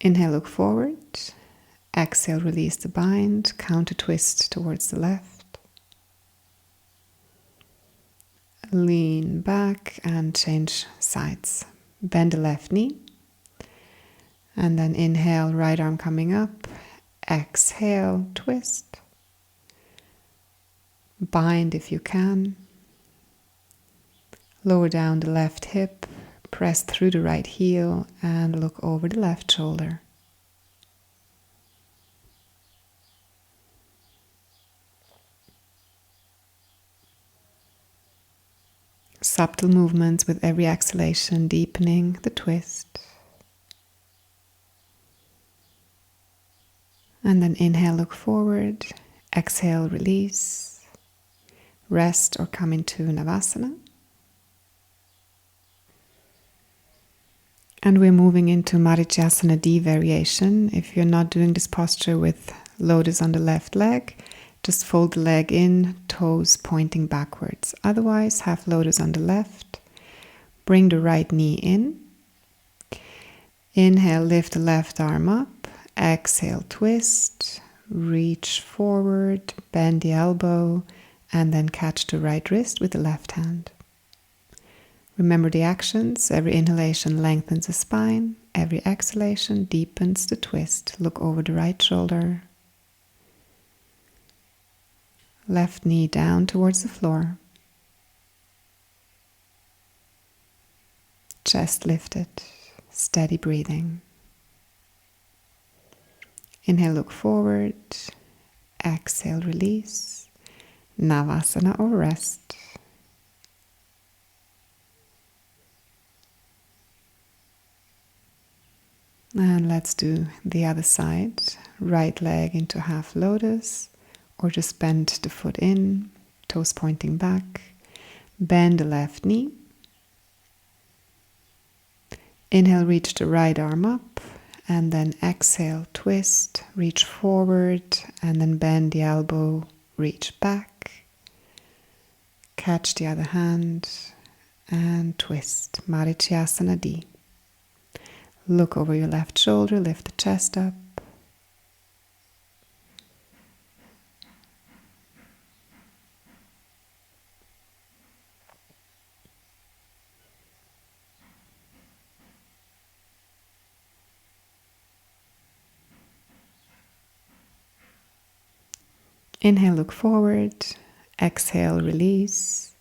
Inhale, look forward. Exhale, release the bind. Counter twist towards the left. Lean back and change sides. Bend the left knee. And then inhale, right arm coming up. Exhale, twist. Bind if you can. Lower down the left hip. Press through the right heel and look over the left shoulder. Subtle movements with every exhalation, deepening the twist. And then inhale, look forward. Exhale, release. Rest or come into Navasana. And we're moving into Marichyasana D variation. If you're not doing this posture with Lotus on the left leg, just fold the leg in, toes pointing backwards. Otherwise, have Lotus on the left. Bring the right knee in. Inhale, lift the left arm up. Exhale, twist. Reach forward, bend the elbow, and then catch the right wrist with the left hand. Remember the actions. Every inhalation lengthens the spine. Every exhalation deepens the twist. Look over the right shoulder. Left knee down towards the floor. Chest lifted. Steady breathing. Inhale, look forward. Exhale, release. Navasana or rest. And let's do the other side. Right leg into half lotus, or just bend the foot in, toes pointing back. Bend the left knee. Inhale, reach the right arm up, and then exhale, twist, reach forward, and then bend the elbow, reach back. Catch the other hand, and twist. Marichyasana D. Look over your left shoulder, lift the chest up. Inhale, look forward. Exhale, release.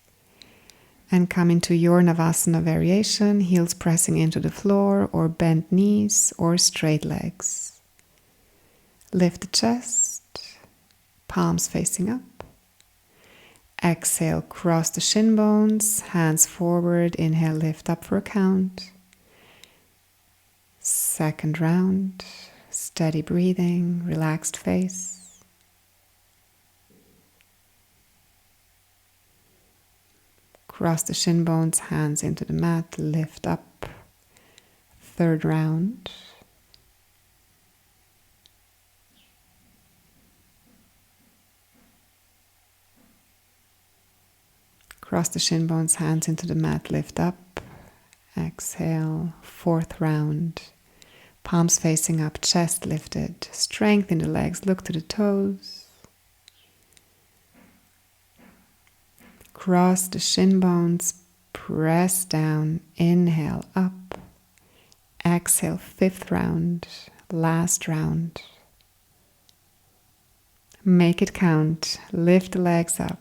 And come into your Navasana variation, heels pressing into the floor or bent knees or straight legs. Lift the chest, palms facing up. Exhale, cross the shin bones, hands forward. Inhale, lift up for a count. Second round, steady breathing, relaxed face. Cross the shin bones, hands into the mat, lift up. Third round. Cross the shin bones, hands into the mat, lift up. Exhale, fourth round. Palms facing up, chest lifted. Strengthen the legs, look to the toes. Cross the shin bones, press down, inhale up. Exhale, fifth round, last round. Make it count, lift the legs up.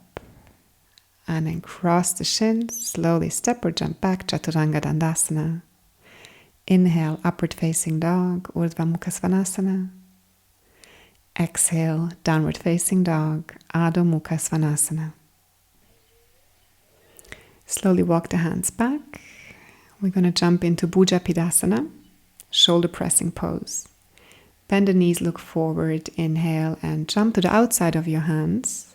And then cross the shins, slowly step or jump back, Chaturanga Dandasana. Inhale, upward facing dog, Urdhva Mukha Svanasana. Exhale, downward facing dog, Adho Mukha Svanasana. Slowly walk the hands back. We're going to jump into Pooja Padahastasana, shoulder pressing pose. Bend the knees, look forward, inhale, and jump to the outside of your hands.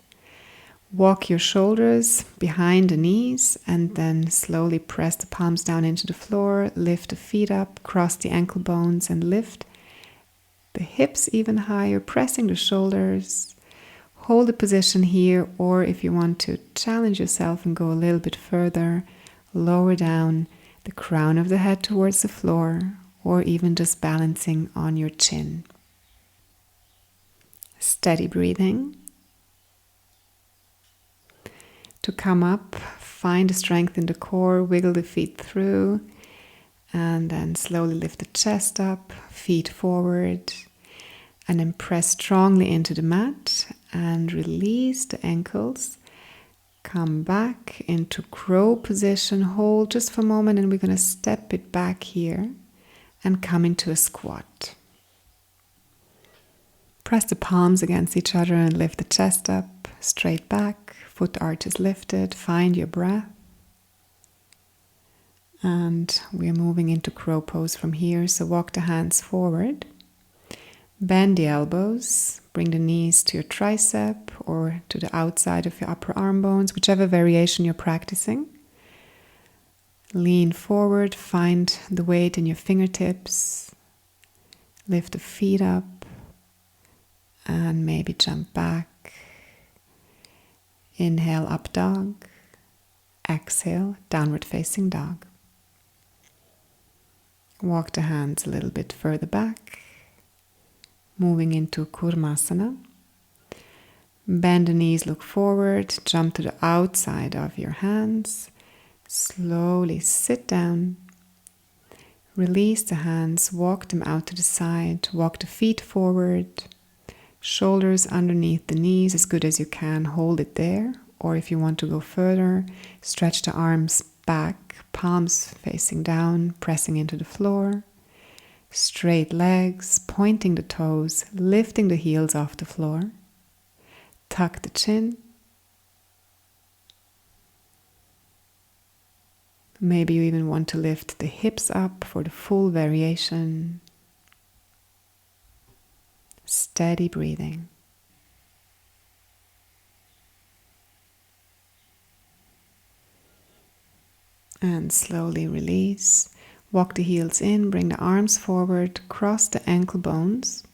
Walk your shoulders behind the knees and then slowly press the palms down into the floor. Lift the feet up, cross the ankle bones and lift the hips even higher, pressing the shoulders. Hold the position here, or if you want to challenge yourself and go a little bit further, lower down the crown of the head towards the floor, or even just balancing on your chin. Steady breathing. To come up, find the strength in the core, wiggle the feet through, and then slowly lift the chest up, feet forward, and then press strongly into the mat and release the ankles. Come back into crow position, hold just for a moment, and we're going to step it back here and come into a squat. Press the palms against each other and lift the chest up, straight back. Foot arches lifted, find your breath. And we're moving into crow pose from here, so walk the hands forward. Bend the elbows, bring the knees to your tricep or to the outside of your upper arm bones, whichever variation you're practicing. Lean forward, find the weight in your fingertips. Lift the feet up and maybe jump back. Inhale, up dog. Exhale, downward facing dog. Walk the hands a little bit further back. Moving into Kurmasana. Bend the knees, look forward, jump to the outside of your hands. Slowly sit down. Release the hands, walk them out to the side, walk the feet forward. Shoulders underneath the knees as good as you can, hold it there. Or if you want to go further, stretch the arms back, palms facing down, pressing into the floor. Straight legs, pointing the toes, lifting the heels off the floor. Tuck the chin. Maybe you even want to lift the hips up for the full variation. Steady breathing. And slowly release. Walk the heels in, bring the arms forward, cross the ankle bones.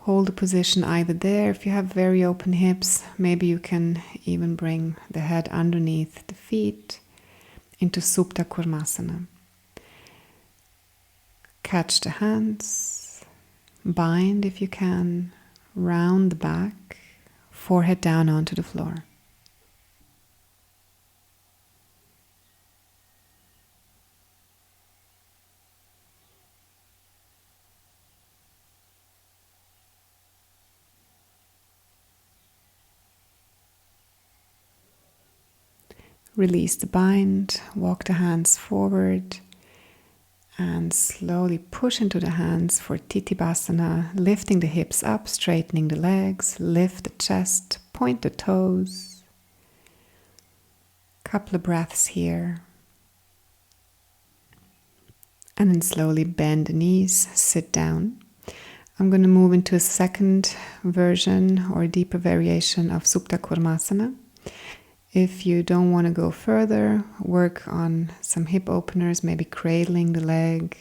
Hold the position either there. If you have very open hips, maybe you can even bring the head underneath the feet into Supta Kurmasana. Catch the hands. Bind if you can, round the back, forehead down onto the floor. Release the bind, walk the hands forward. And slowly push into the hands for Titibhasana, lifting the hips up, straightening the legs, lift the chest, point the toes. Couple of breaths here. And then slowly bend the knees, sit down. I'm going to move into a second version or deeper variation of Supta Kurmasana. If you don't want to go further, work on some hip openers, maybe cradling the leg.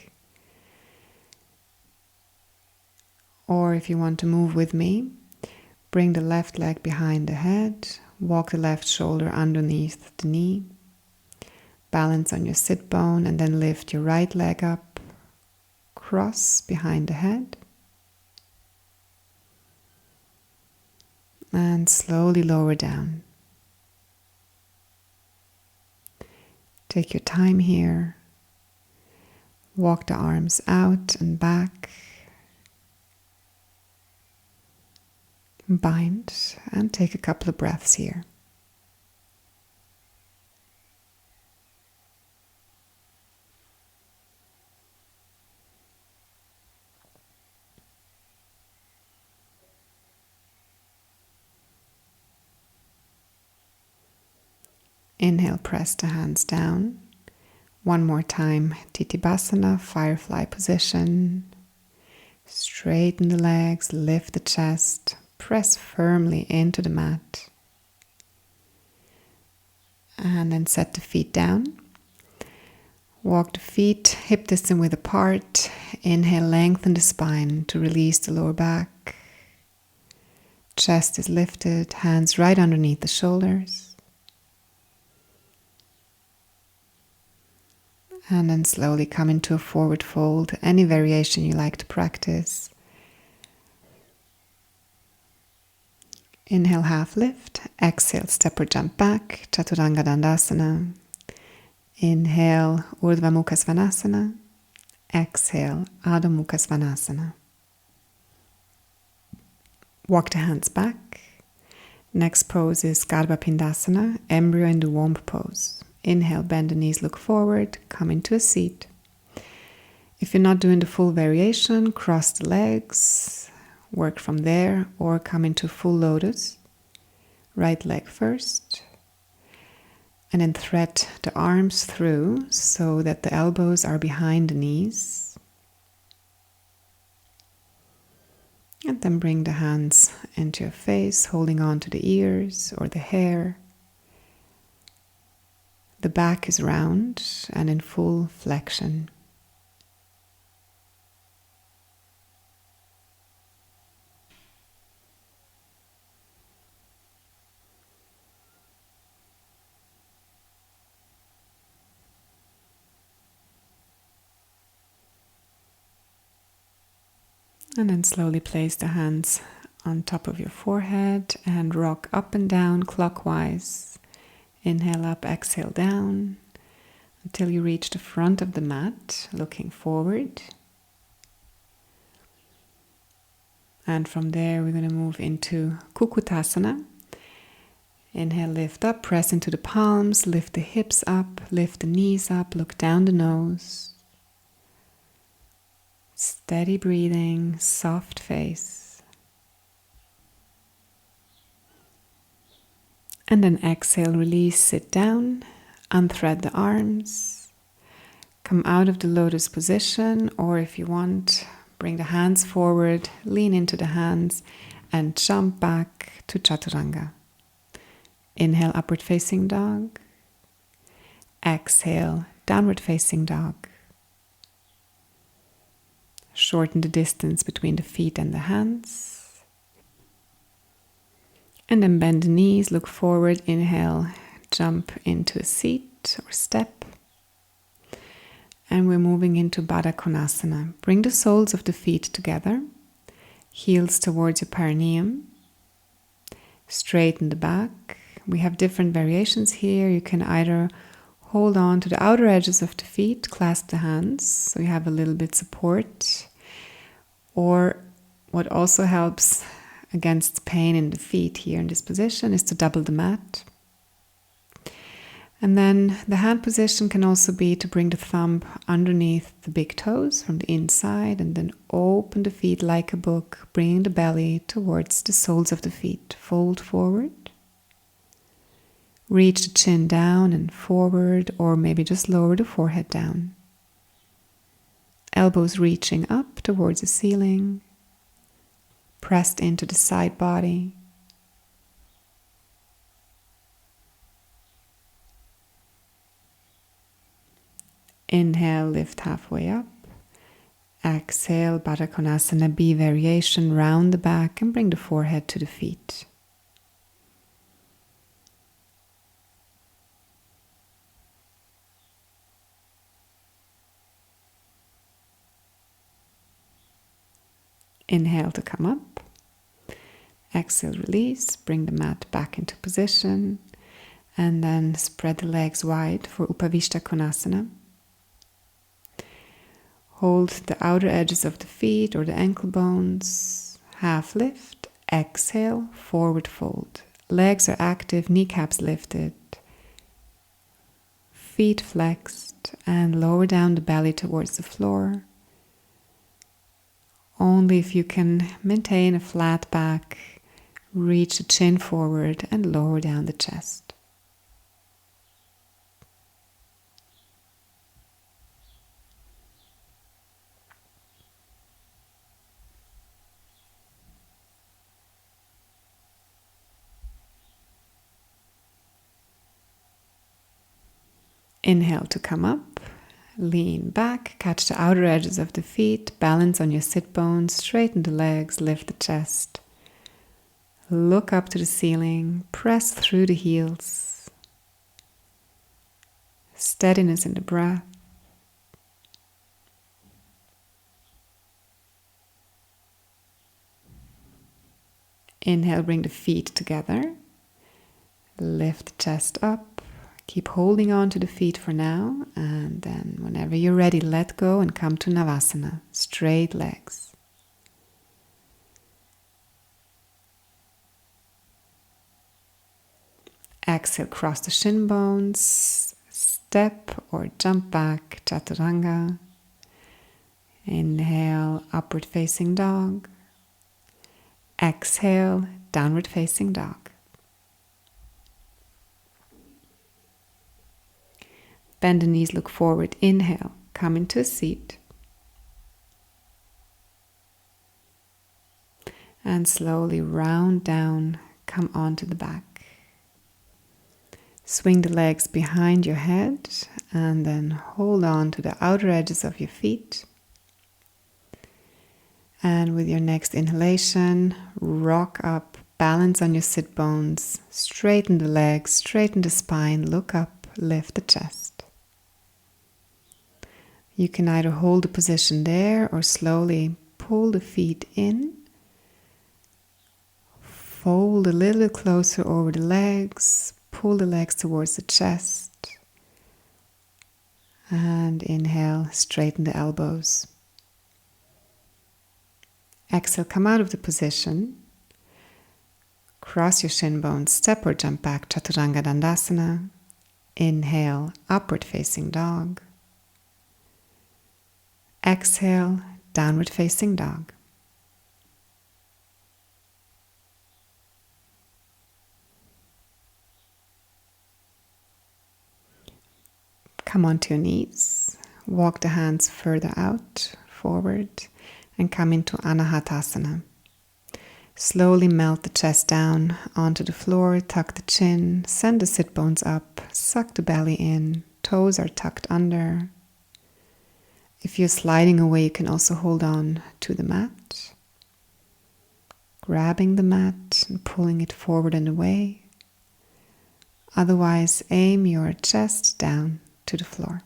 Or if you want to move with me, bring the left leg behind the head, Walk the left shoulder underneath the knee. Balance on your sit bone and then lift your right leg up. Cross behind the head. And slowly lower down. Take your time here. Walk the arms out and back. Bind and take a couple of breaths here. Inhale, press the hands down. One more time, Titibhasana, firefly position. Straighten the legs, lift the chest, press firmly into the mat. And then set the feet down. Walk the feet hip distance width apart. Inhale, lengthen the spine to release the lower back. Chest is lifted, hands right underneath the shoulders. And then slowly come into a forward fold, any variation you like to practice. Inhale, half lift. Exhale, step or jump back, Chaturanga Dandasana. Inhale, Urdhva Mukha Svanasana. Exhale, Adho Mukha Svanasana. Walk the hands back. Next pose is Garbha Pindasana, embryo in the womb pose. Inhale, bend the knees, look forward, come into a seat. If you're not doing the full variation, cross the legs, work from there, or come into full lotus. Right leg first. And then thread the arms through so that the elbows are behind the knees. And then bring the hands into your face, holding on to the ears or the hair. The back is round and in full flexion. And then slowly place the hands on top of your forehead and rock up and down clockwise. Inhale up, exhale down until you reach the front of the mat, looking forward. And from there we're going to move into Kukutasana. Inhale, lift up, press into the palms, lift the hips up, lift the knees up, look down the nose. Steady breathing, soft face. And then exhale, release, sit down, unthread the arms. Come out of the lotus position, or if you want, bring the hands forward, lean into the hands, and jump back to Chaturanga. Inhale, upward facing dog. Exhale, downward facing dog. Shorten the distance between the feet and the hands. And then bend the knees, look forward, inhale, jump into a seat or step. And we're moving into Baddha Konasana. Bring the soles of the feet together, heels towards your perineum. Straighten the back. We have different variations here. You can either hold on to the outer edges of the feet, clasp the hands, so you have a little bit support. Or what also helps against pain in the feet here in this position is to double the mat. And then the hand position can also be to bring the thumb underneath the big toes from the inside and then open the feet like a book, bringing the belly towards the soles of the feet. Fold forward. Reach the chin down and forward, or maybe just lower the forehead down. Elbows reaching up towards the ceiling. Pressed into the side body. Inhale, lift halfway up. Exhale, Baddha Konasana B variation, round the back and bring the forehead to the feet. Inhale to come up. Exhale, release. Bring the mat back into position. And then spread the legs wide for Baddha Konasana. Hold the outer edges of the feet or the ankle bones. Half lift. Exhale, forward fold. Legs are active, kneecaps lifted. Feet flexed, and lower down the belly towards the floor. Only if you can maintain a flat back, reach the chin forward and lower down the chest. Inhale to come up, lean back, catch the outer edges of the feet, balance on your sit bones, straighten the legs, lift the chest. Look up to the ceiling, press through the heels. Steadiness in the breath. Inhale, bring the feet together. Lift the chest up. Keep holding on to the feet for now, and then whenever you're ready, let go and come to Navasana, straight legs. Exhale, cross the shin bones, step or jump back, Chaturanga. Inhale, upward facing dog. Exhale, downward facing dog. Bend the knees, look forward. Inhale, come into a seat. And slowly round down, come onto the back. Swing the legs behind your head and then hold on to the outer edges of your feet. And with your next inhalation, rock up, balance on your sit bones, straighten the legs, straighten the spine, look up, lift the chest. You can either hold the position there or slowly pull the feet in. Fold a little closer over the legs. Pull the legs towards the chest. And inhale, straighten the elbows. Exhale, come out of the position. Cross your shin bones, step or jump back, Chaturanga Dandasana. Inhale, upward facing dog. Exhale, downward facing dog. Come onto your knees, walk the hands further out, forward, and come into Anahatasana. Slowly melt the chest down onto the floor, tuck the chin, send the sit bones up, suck the belly in, toes are tucked under. If you're sliding away, you can also hold on to the mat, grabbing the mat and pulling it forward and away. Otherwise, aim your chest down to the floor.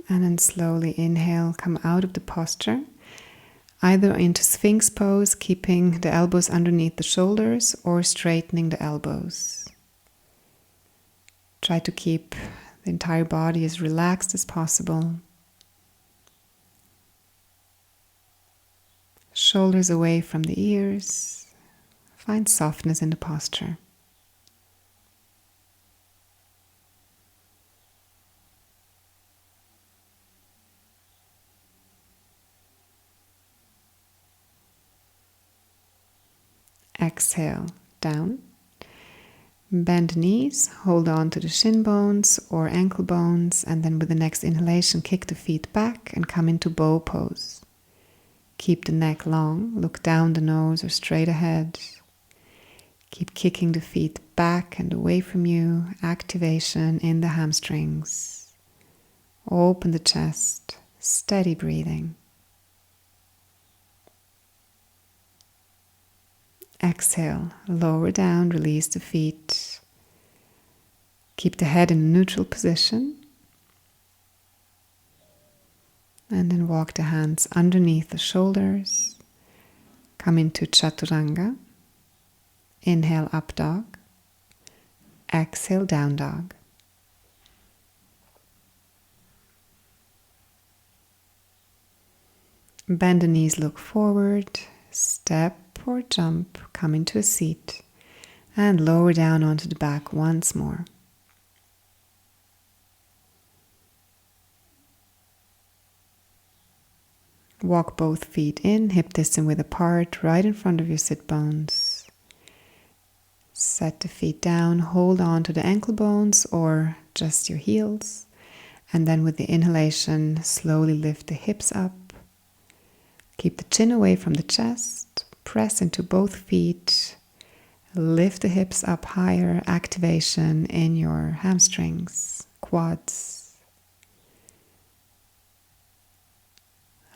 And then slowly inhale, come out of the posture, either into Sphinx Pose, keeping the elbows underneath the shoulders, or straightening the elbows. Try to keep the entire body as relaxed as possible. Shoulders away from the ears. Find softness in the posture. Exhale, down. Bend knees, hold on to the shin bones or ankle bones, and then with the next inhalation, kick the feet back and come into bow pose. Keep the neck long, look down the nose or straight ahead. Keep kicking the feet back and away from you. Activation in the hamstrings. Open the chest. Steady breathing. Exhale, lower down, release the feet. Keep the head in a neutral position. And then walk the hands underneath the shoulders. Come into Chaturanga. Inhale, up dog. Exhale, down dog. Bend the knees, look forward. Step or jump, come into a seat. And lower down onto the back once more. Walk both feet in, hip distance width apart, right in front of your sit bones. Set the feet down, hold on to the ankle bones or just your heels. And then with the inhalation, slowly lift the hips up. Keep the chin away from the chest. Press into both feet. Lift the hips up higher. Activation in your hamstrings, quads.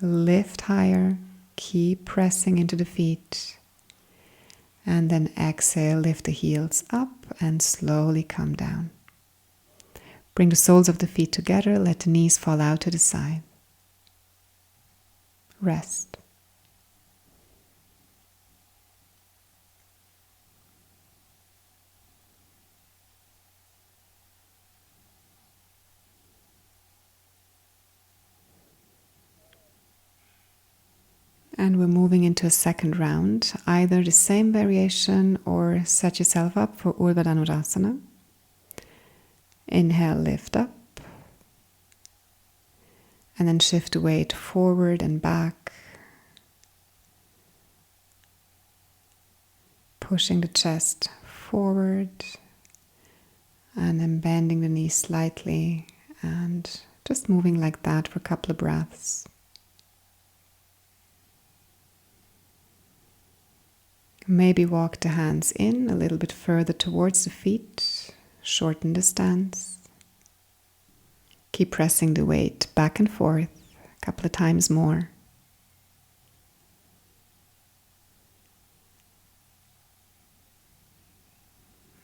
Lift higher, keep pressing into the feet, and then exhale, lift the heels up and slowly come down. Bring the soles of the feet together, let the knees fall out to the side. Rest. And we're moving into a second round, either the same variation or set yourself up for Urdhva Dhanurasana. Inhale, lift up. And then shift the weight forward and back. Pushing the chest forward. And then bending the knees slightly. And just moving like that for a couple of breaths. Maybe walk the hands in a little bit further towards the feet. Shorten the stance. Keep pressing the weight back and forth a couple of times more.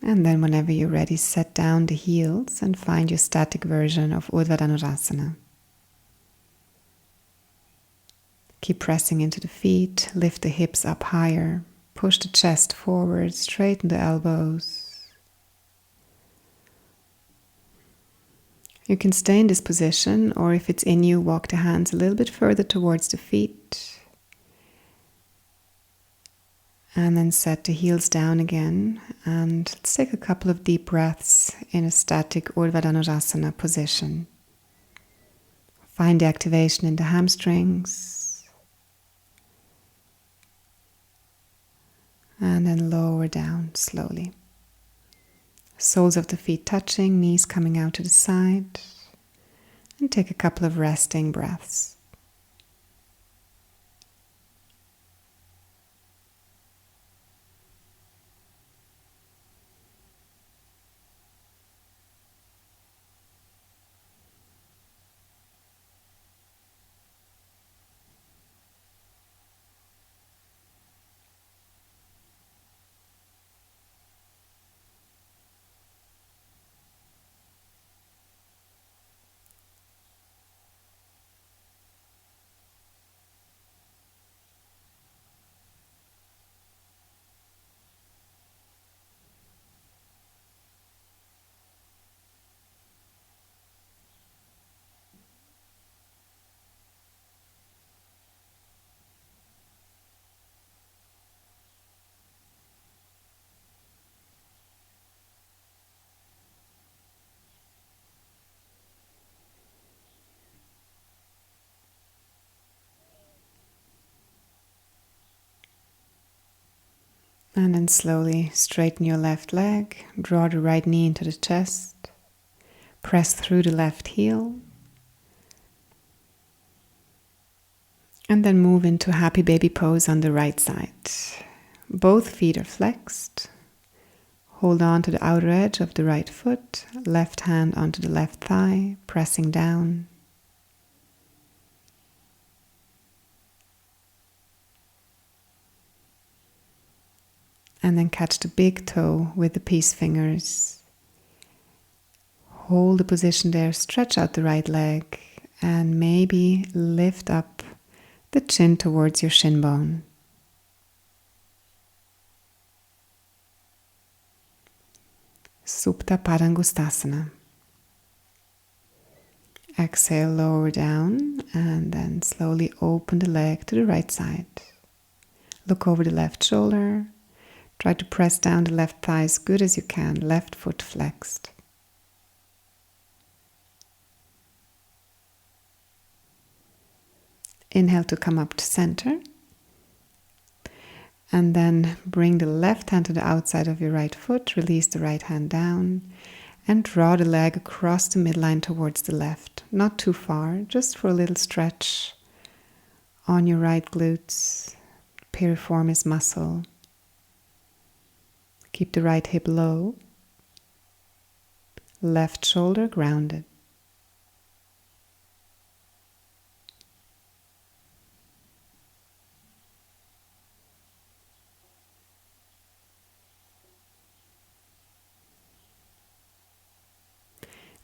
And then whenever you're ready, set down the heels and find your static version of Urdhva Dhanurasana. Keep pressing into the feet, lift the hips up higher. Push the chest forward, straighten the elbows. You can stay in this position, or if it's in you, walk the hands a little bit further towards the feet. And then set the heels down again. And let's take a couple of deep breaths in a static Urdhva Dhanurasana position. Find the activation in the hamstrings. And then lower down slowly. Soles of the feet touching, knees coming out to the side. And take a couple of resting breaths. And then slowly straighten your left leg, draw the right knee into the chest, press through the left heel, and then move into Happy Baby Pose on the right side. Both feet are flexed, Hold on to the outer edge of the right foot, left hand onto the left thigh, pressing down. And then catch the big toe with the peace fingers. Hold the position there, stretch out the right leg, and maybe lift up the chin towards your shin bone. Supta Padahastasana. Exhale, lower down, and then slowly open the leg to the right side. Look over the left shoulder. Try to press down the left thigh as good as you can, left foot flexed. Inhale to come up to center. And then bring the left hand to the outside of your right foot, release the right hand down, and draw the leg across the midline towards the left. Not too far, just for a little stretch on your right glutes, piriformis muscle. Keep the right hip low, left shoulder grounded.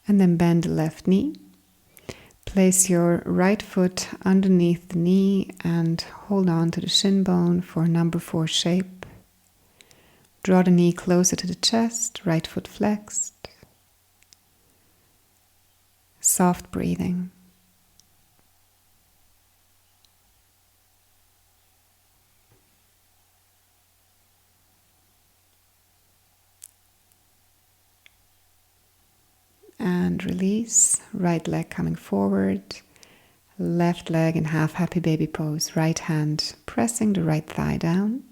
And then bend the left knee. Place your right foot underneath the knee and hold on to the shin bone for number 4 shape. Draw the knee closer to the chest, right foot flexed. Soft breathing. And release, right leg coming forward, left leg in half happy baby pose, right hand pressing the right thigh down,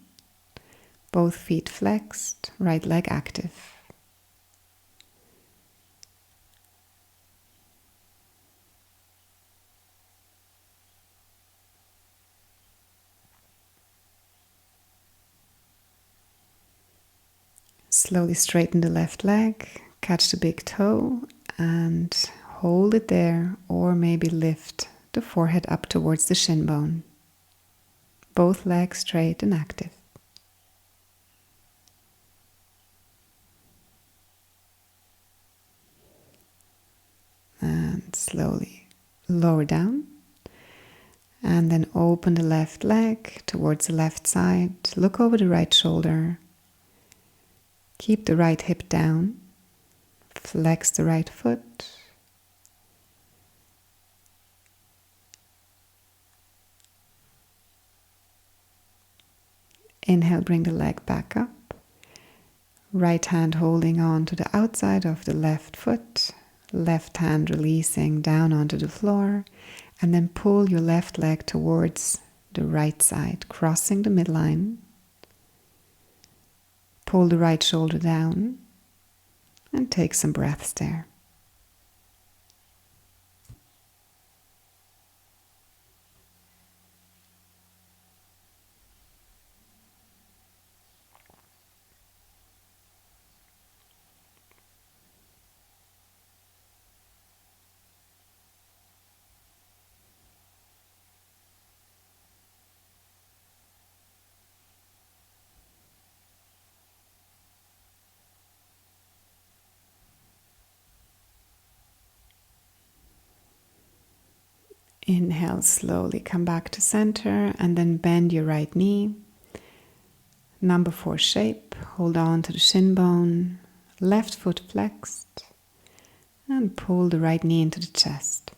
both feet flexed, right leg active. Slowly straighten the left leg, catch the big toe and hold it there, or maybe lift the forehead up towards the shin bone. Both legs straight and active. And slowly lower down. And then open the left leg towards the left side. Look over the right shoulder. Keep the right hip down. Flex the right foot. Inhale, bring the leg back up. Right hand holding on to the outside of the left foot. Left hand releasing down onto the floor. And then pull your left leg towards the right side, crossing the midline. Pull the right shoulder down. And take some breaths there. Inhale, slowly come back to center and then bend your right knee. Number 4 shape, hold on to the shin bone, left foot flexed, and pull the right knee into the chest.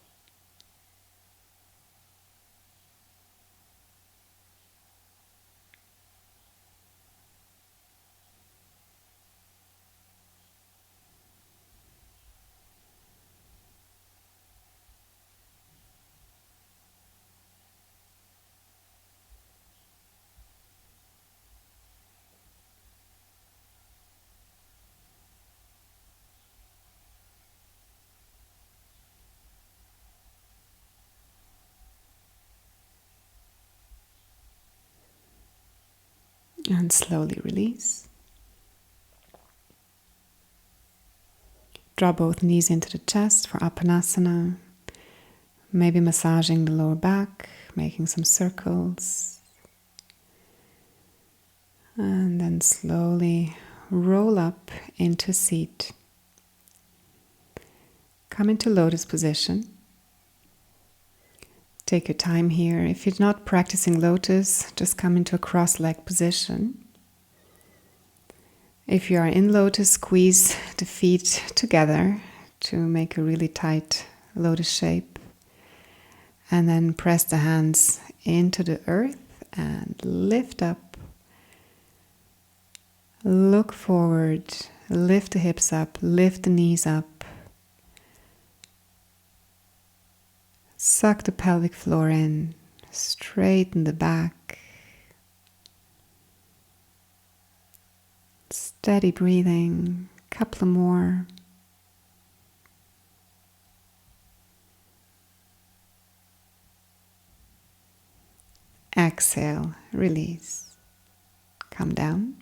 And slowly release. Draw both knees into the chest for Apanasana. Maybe massaging the lower back, making some circles. And then slowly roll up into seat. Come into Lotus position. Take your time here. If you're not practicing Lotus, just come into a cross-leg position. If you are in Lotus, squeeze the feet together to make a really tight Lotus shape. And then press the hands into the earth and lift up. Look forward, lift the hips up, lift the knees up. Suck the pelvic floor in, straighten the back. Steady breathing, couple more. Exhale, release. Come down.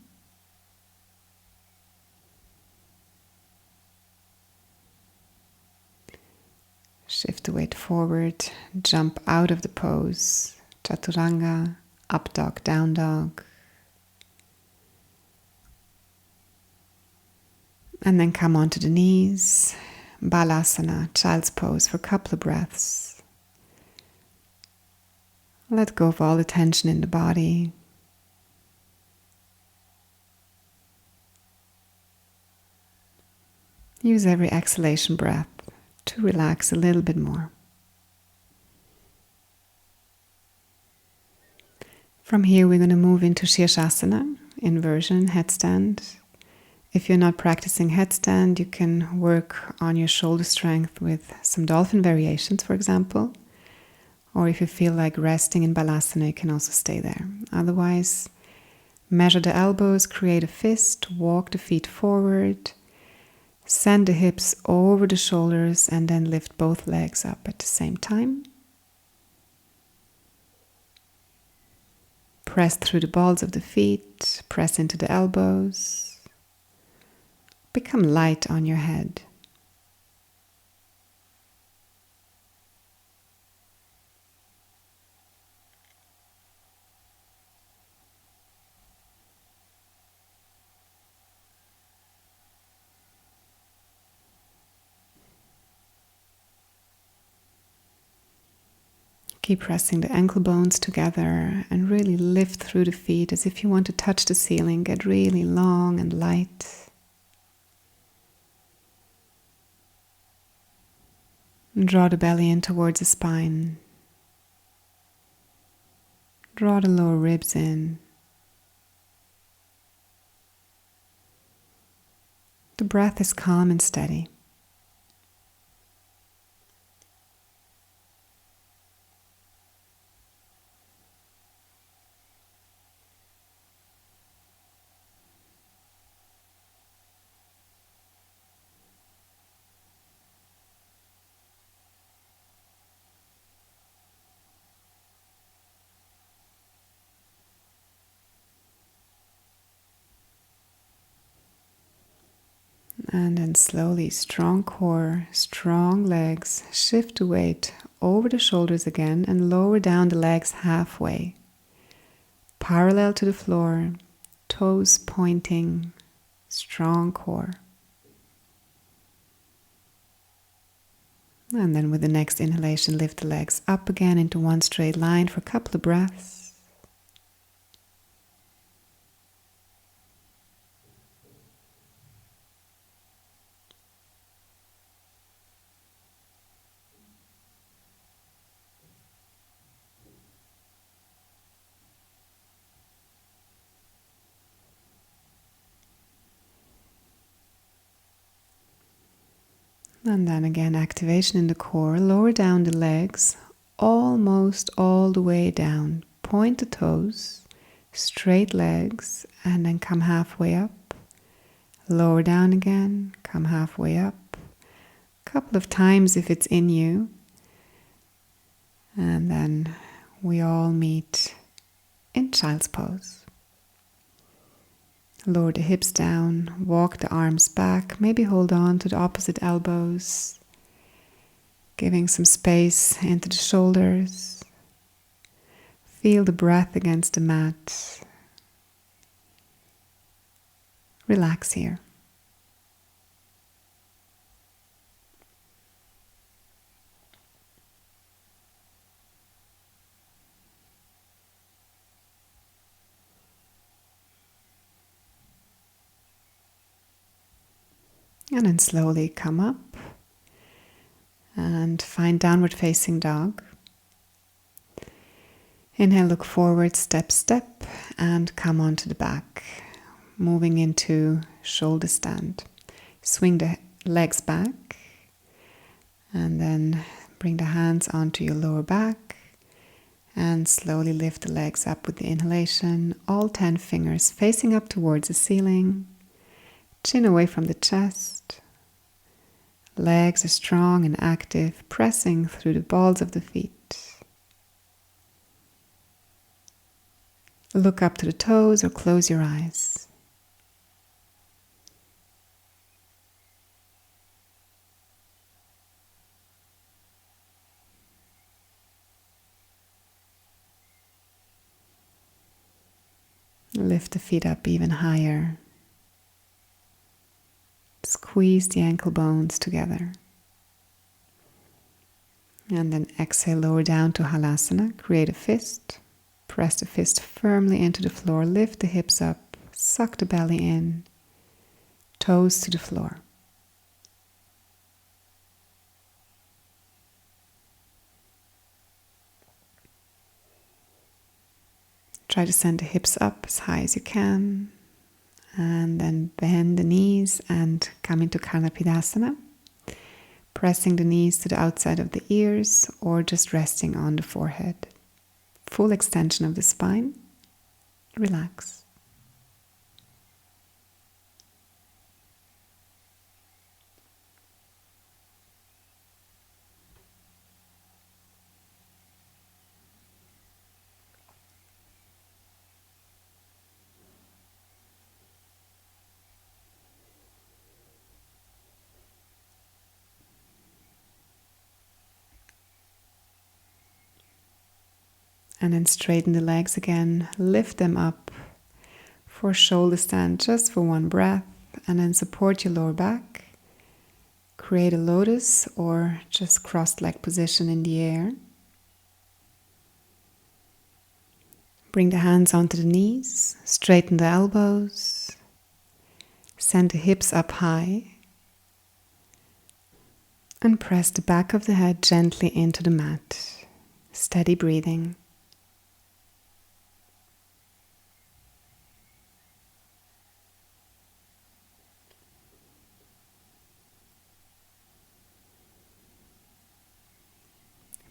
Shift the weight forward, jump out of the pose. Chaturanga, up dog, down dog. And then come onto the knees. Balasana, child's pose for a couple of breaths. Let go of all the tension in the body. Use every exhalation breath to relax a little bit more. From here we're going to move into Sheersh-Asana, Inversion, Headstand. If you're not practicing Headstand, you can work on your shoulder strength with some dolphin variations, for example. Or if you feel like resting in Balasana, you can also stay there. Otherwise, measure the elbows, create a fist, walk the feet forward. Send the hips over the shoulders and then lift both legs up at the same time. Press through the balls of the feet, press into the elbows. Become light on your head. Keep pressing the ankle bones together and really lift through the feet as if you want to touch the ceiling. Get really long and light. And draw the belly in towards the spine. Draw the lower ribs in. The breath is calm and steady. And then slowly, strong core, strong legs, shift the weight over the shoulders again and lower down the legs halfway. Parallel to the floor, toes pointing, strong core. And then with the next inhalation, lift the legs up again into one straight line for a couple of breaths. And then again, activation in the core. Lower down the legs, almost all the way down. Point the toes, straight legs, and then come halfway up. Lower down again, come halfway up. A couple of times if it's in you. And then we all meet in child's pose. Lower the hips down, walk the arms back, maybe hold on to the opposite elbows, giving some space into the shoulders. Feel the breath against the mat. Relax here. And then slowly come up and find downward facing dog. Inhale, look forward, step, step, and come onto the back. Moving into shoulder stand. Swing the legs back and then bring the hands onto your lower back and slowly lift the legs up with the inhalation. All 10 fingers facing up towards the ceiling. Chin away from the chest. Legs are strong and active, pressing through the balls of the feet. Look up to the toes or close your eyes. Lift the feet up even higher. Squeeze the ankle bones together. And then exhale, lower down to Halasana. Create a fist. Press the fist firmly into the floor. Lift the hips up. Suck the belly in. Toes to the floor. Try to send the hips up as high as you can. And then bend the knees and come into Canopy Asana. Pressing the knees to the outside of the ears or just resting on the forehead. Full extension of the spine. Relax. And then straighten the legs again, lift them up for shoulder stand just for one breath, and then support your lower back. Create a lotus or just crossed leg position in the air. Bring the hands onto the knees, straighten the elbows, send the hips up high, and press the back of the head gently into the mat. Steady breathing.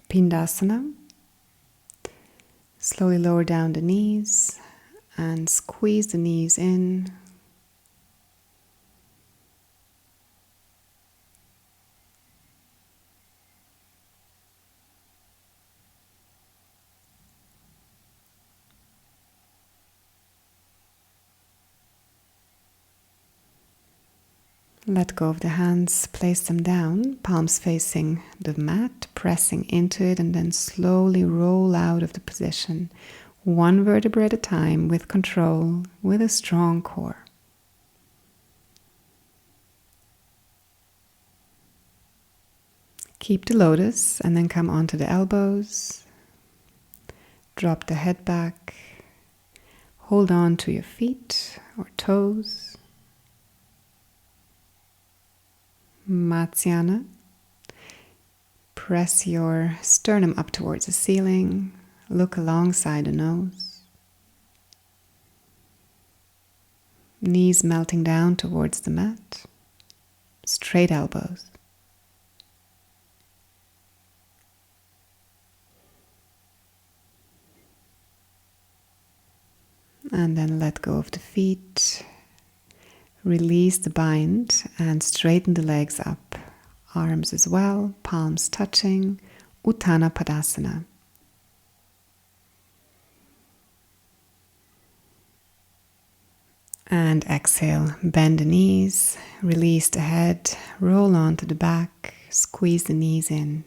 Pindasana. Slowly lower down the knees and squeeze the knees in. Let go of the hands, place them down, palms facing the mat, pressing into it, and then slowly roll out of the position, one vertebra at a time, with control, with a strong core. Keep the lotus and then come onto the elbows. Drop the head back. Hold on to your feet or toes. Matsyana. Press your sternum up towards the ceiling. Look alongside the nose. Knees melting down towards the mat. Straight elbows. And then let go of the feet. Release the bind and straighten the legs up. Arms as well, palms touching. Uttana Padasana. And exhale, bend the knees, release the head, roll onto the back, squeeze the knees in.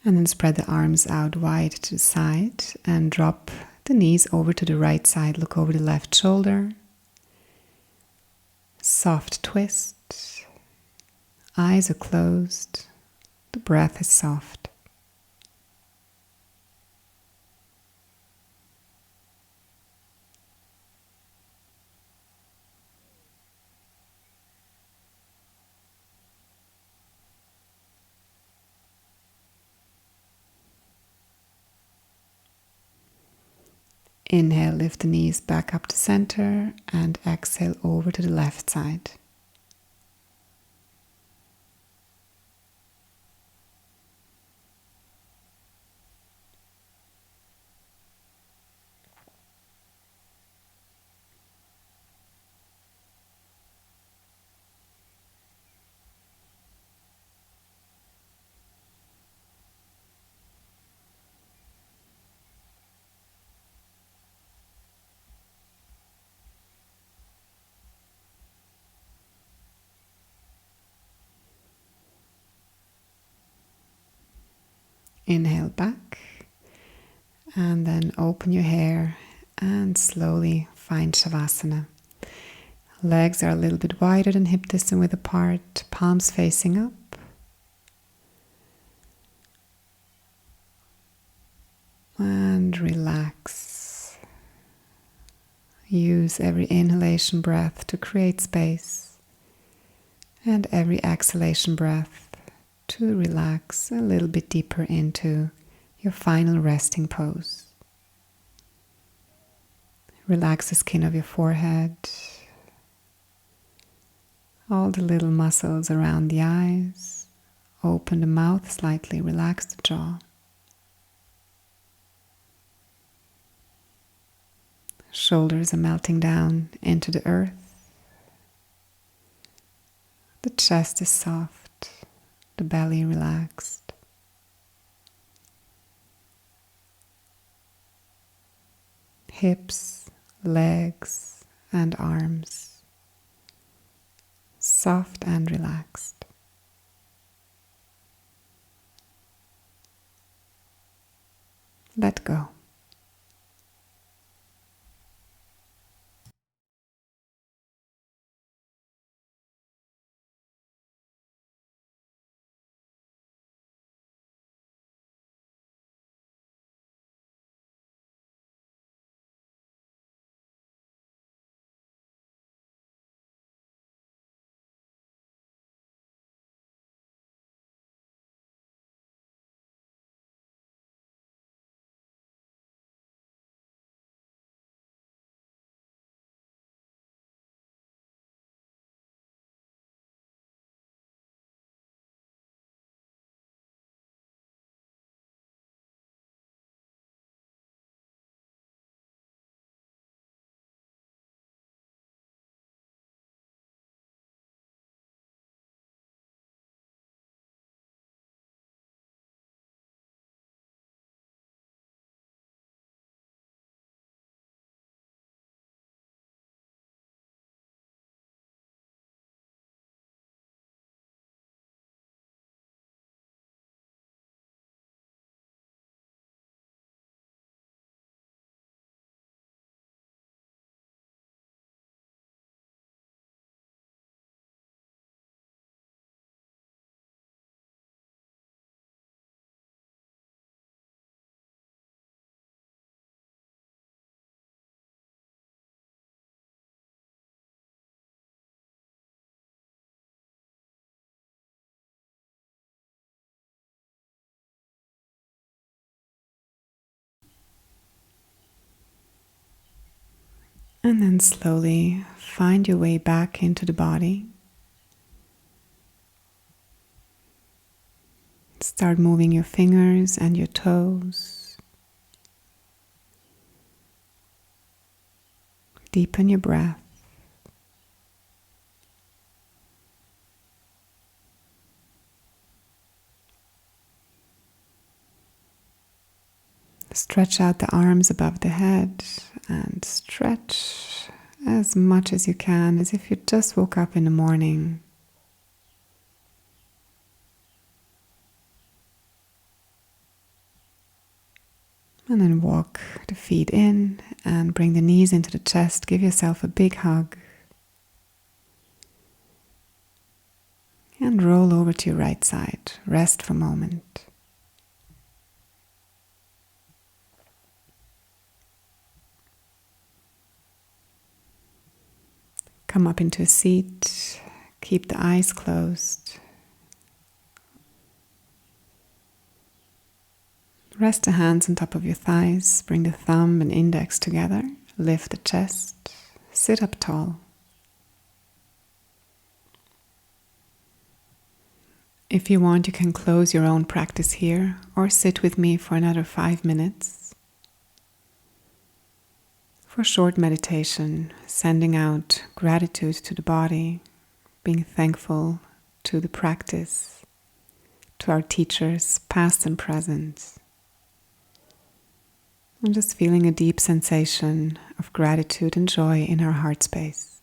And then spread the arms out wide to the side and drop the knees over to the right side. Look over the left shoulder. Soft twist. Eyes are closed. The breath is soft. Inhale, lift the knees back up to center and exhale over to the left side. Inhale back and then open your hair and slowly find Shavasana. Legs are a little bit wider than hip distance width apart, palms facing up. And relax. Use every inhalation breath to create space and every exhalation breath to relax a little bit deeper into your final resting pose. Relax the skin of your forehead, all the little muscles around the eyes. Open the mouth slightly, relax the jaw. Shoulders are melting down into the earth. The chest is soft, the belly relaxed. Hips, legs, and arms soft and relaxed. Let go. And then slowly find your way back into the body. Start moving your fingers and your toes. Deepen your breath. Stretch out the arms above the head and stretch as much as you can, as if you just woke up in the morning. And then walk the feet in and bring the knees into the chest. Give yourself a big hug. And roll over to your right side. Rest for a moment. Come up into a seat. Keep the eyes closed. Rest the hands on top of your thighs. Bring the thumb and index together. Lift the chest. Sit up tall. If you want, you can close your own practice here or sit with me for another 5 minutes. For short meditation, sending out gratitude to the body, being thankful to the practice, to our teachers, past and present. And just feeling a deep sensation of gratitude and joy in our heart space.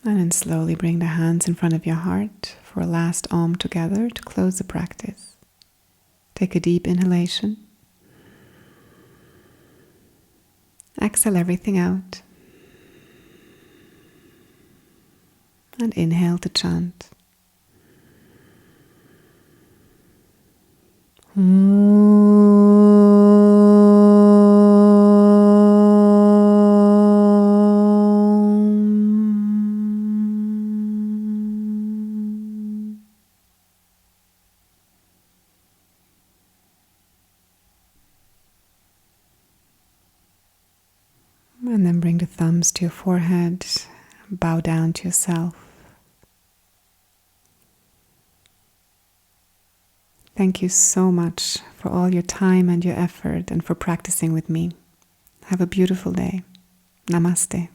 And then slowly bring the hands in front of your heart for a last Om together to close the practice. Take a deep inhalation. Exhale everything out. And inhale to chant. And then bring the thumbs to your forehead, bow down to yourself. Thank you so much for all your time and your effort and for practicing with me. Have a beautiful day. Namaste.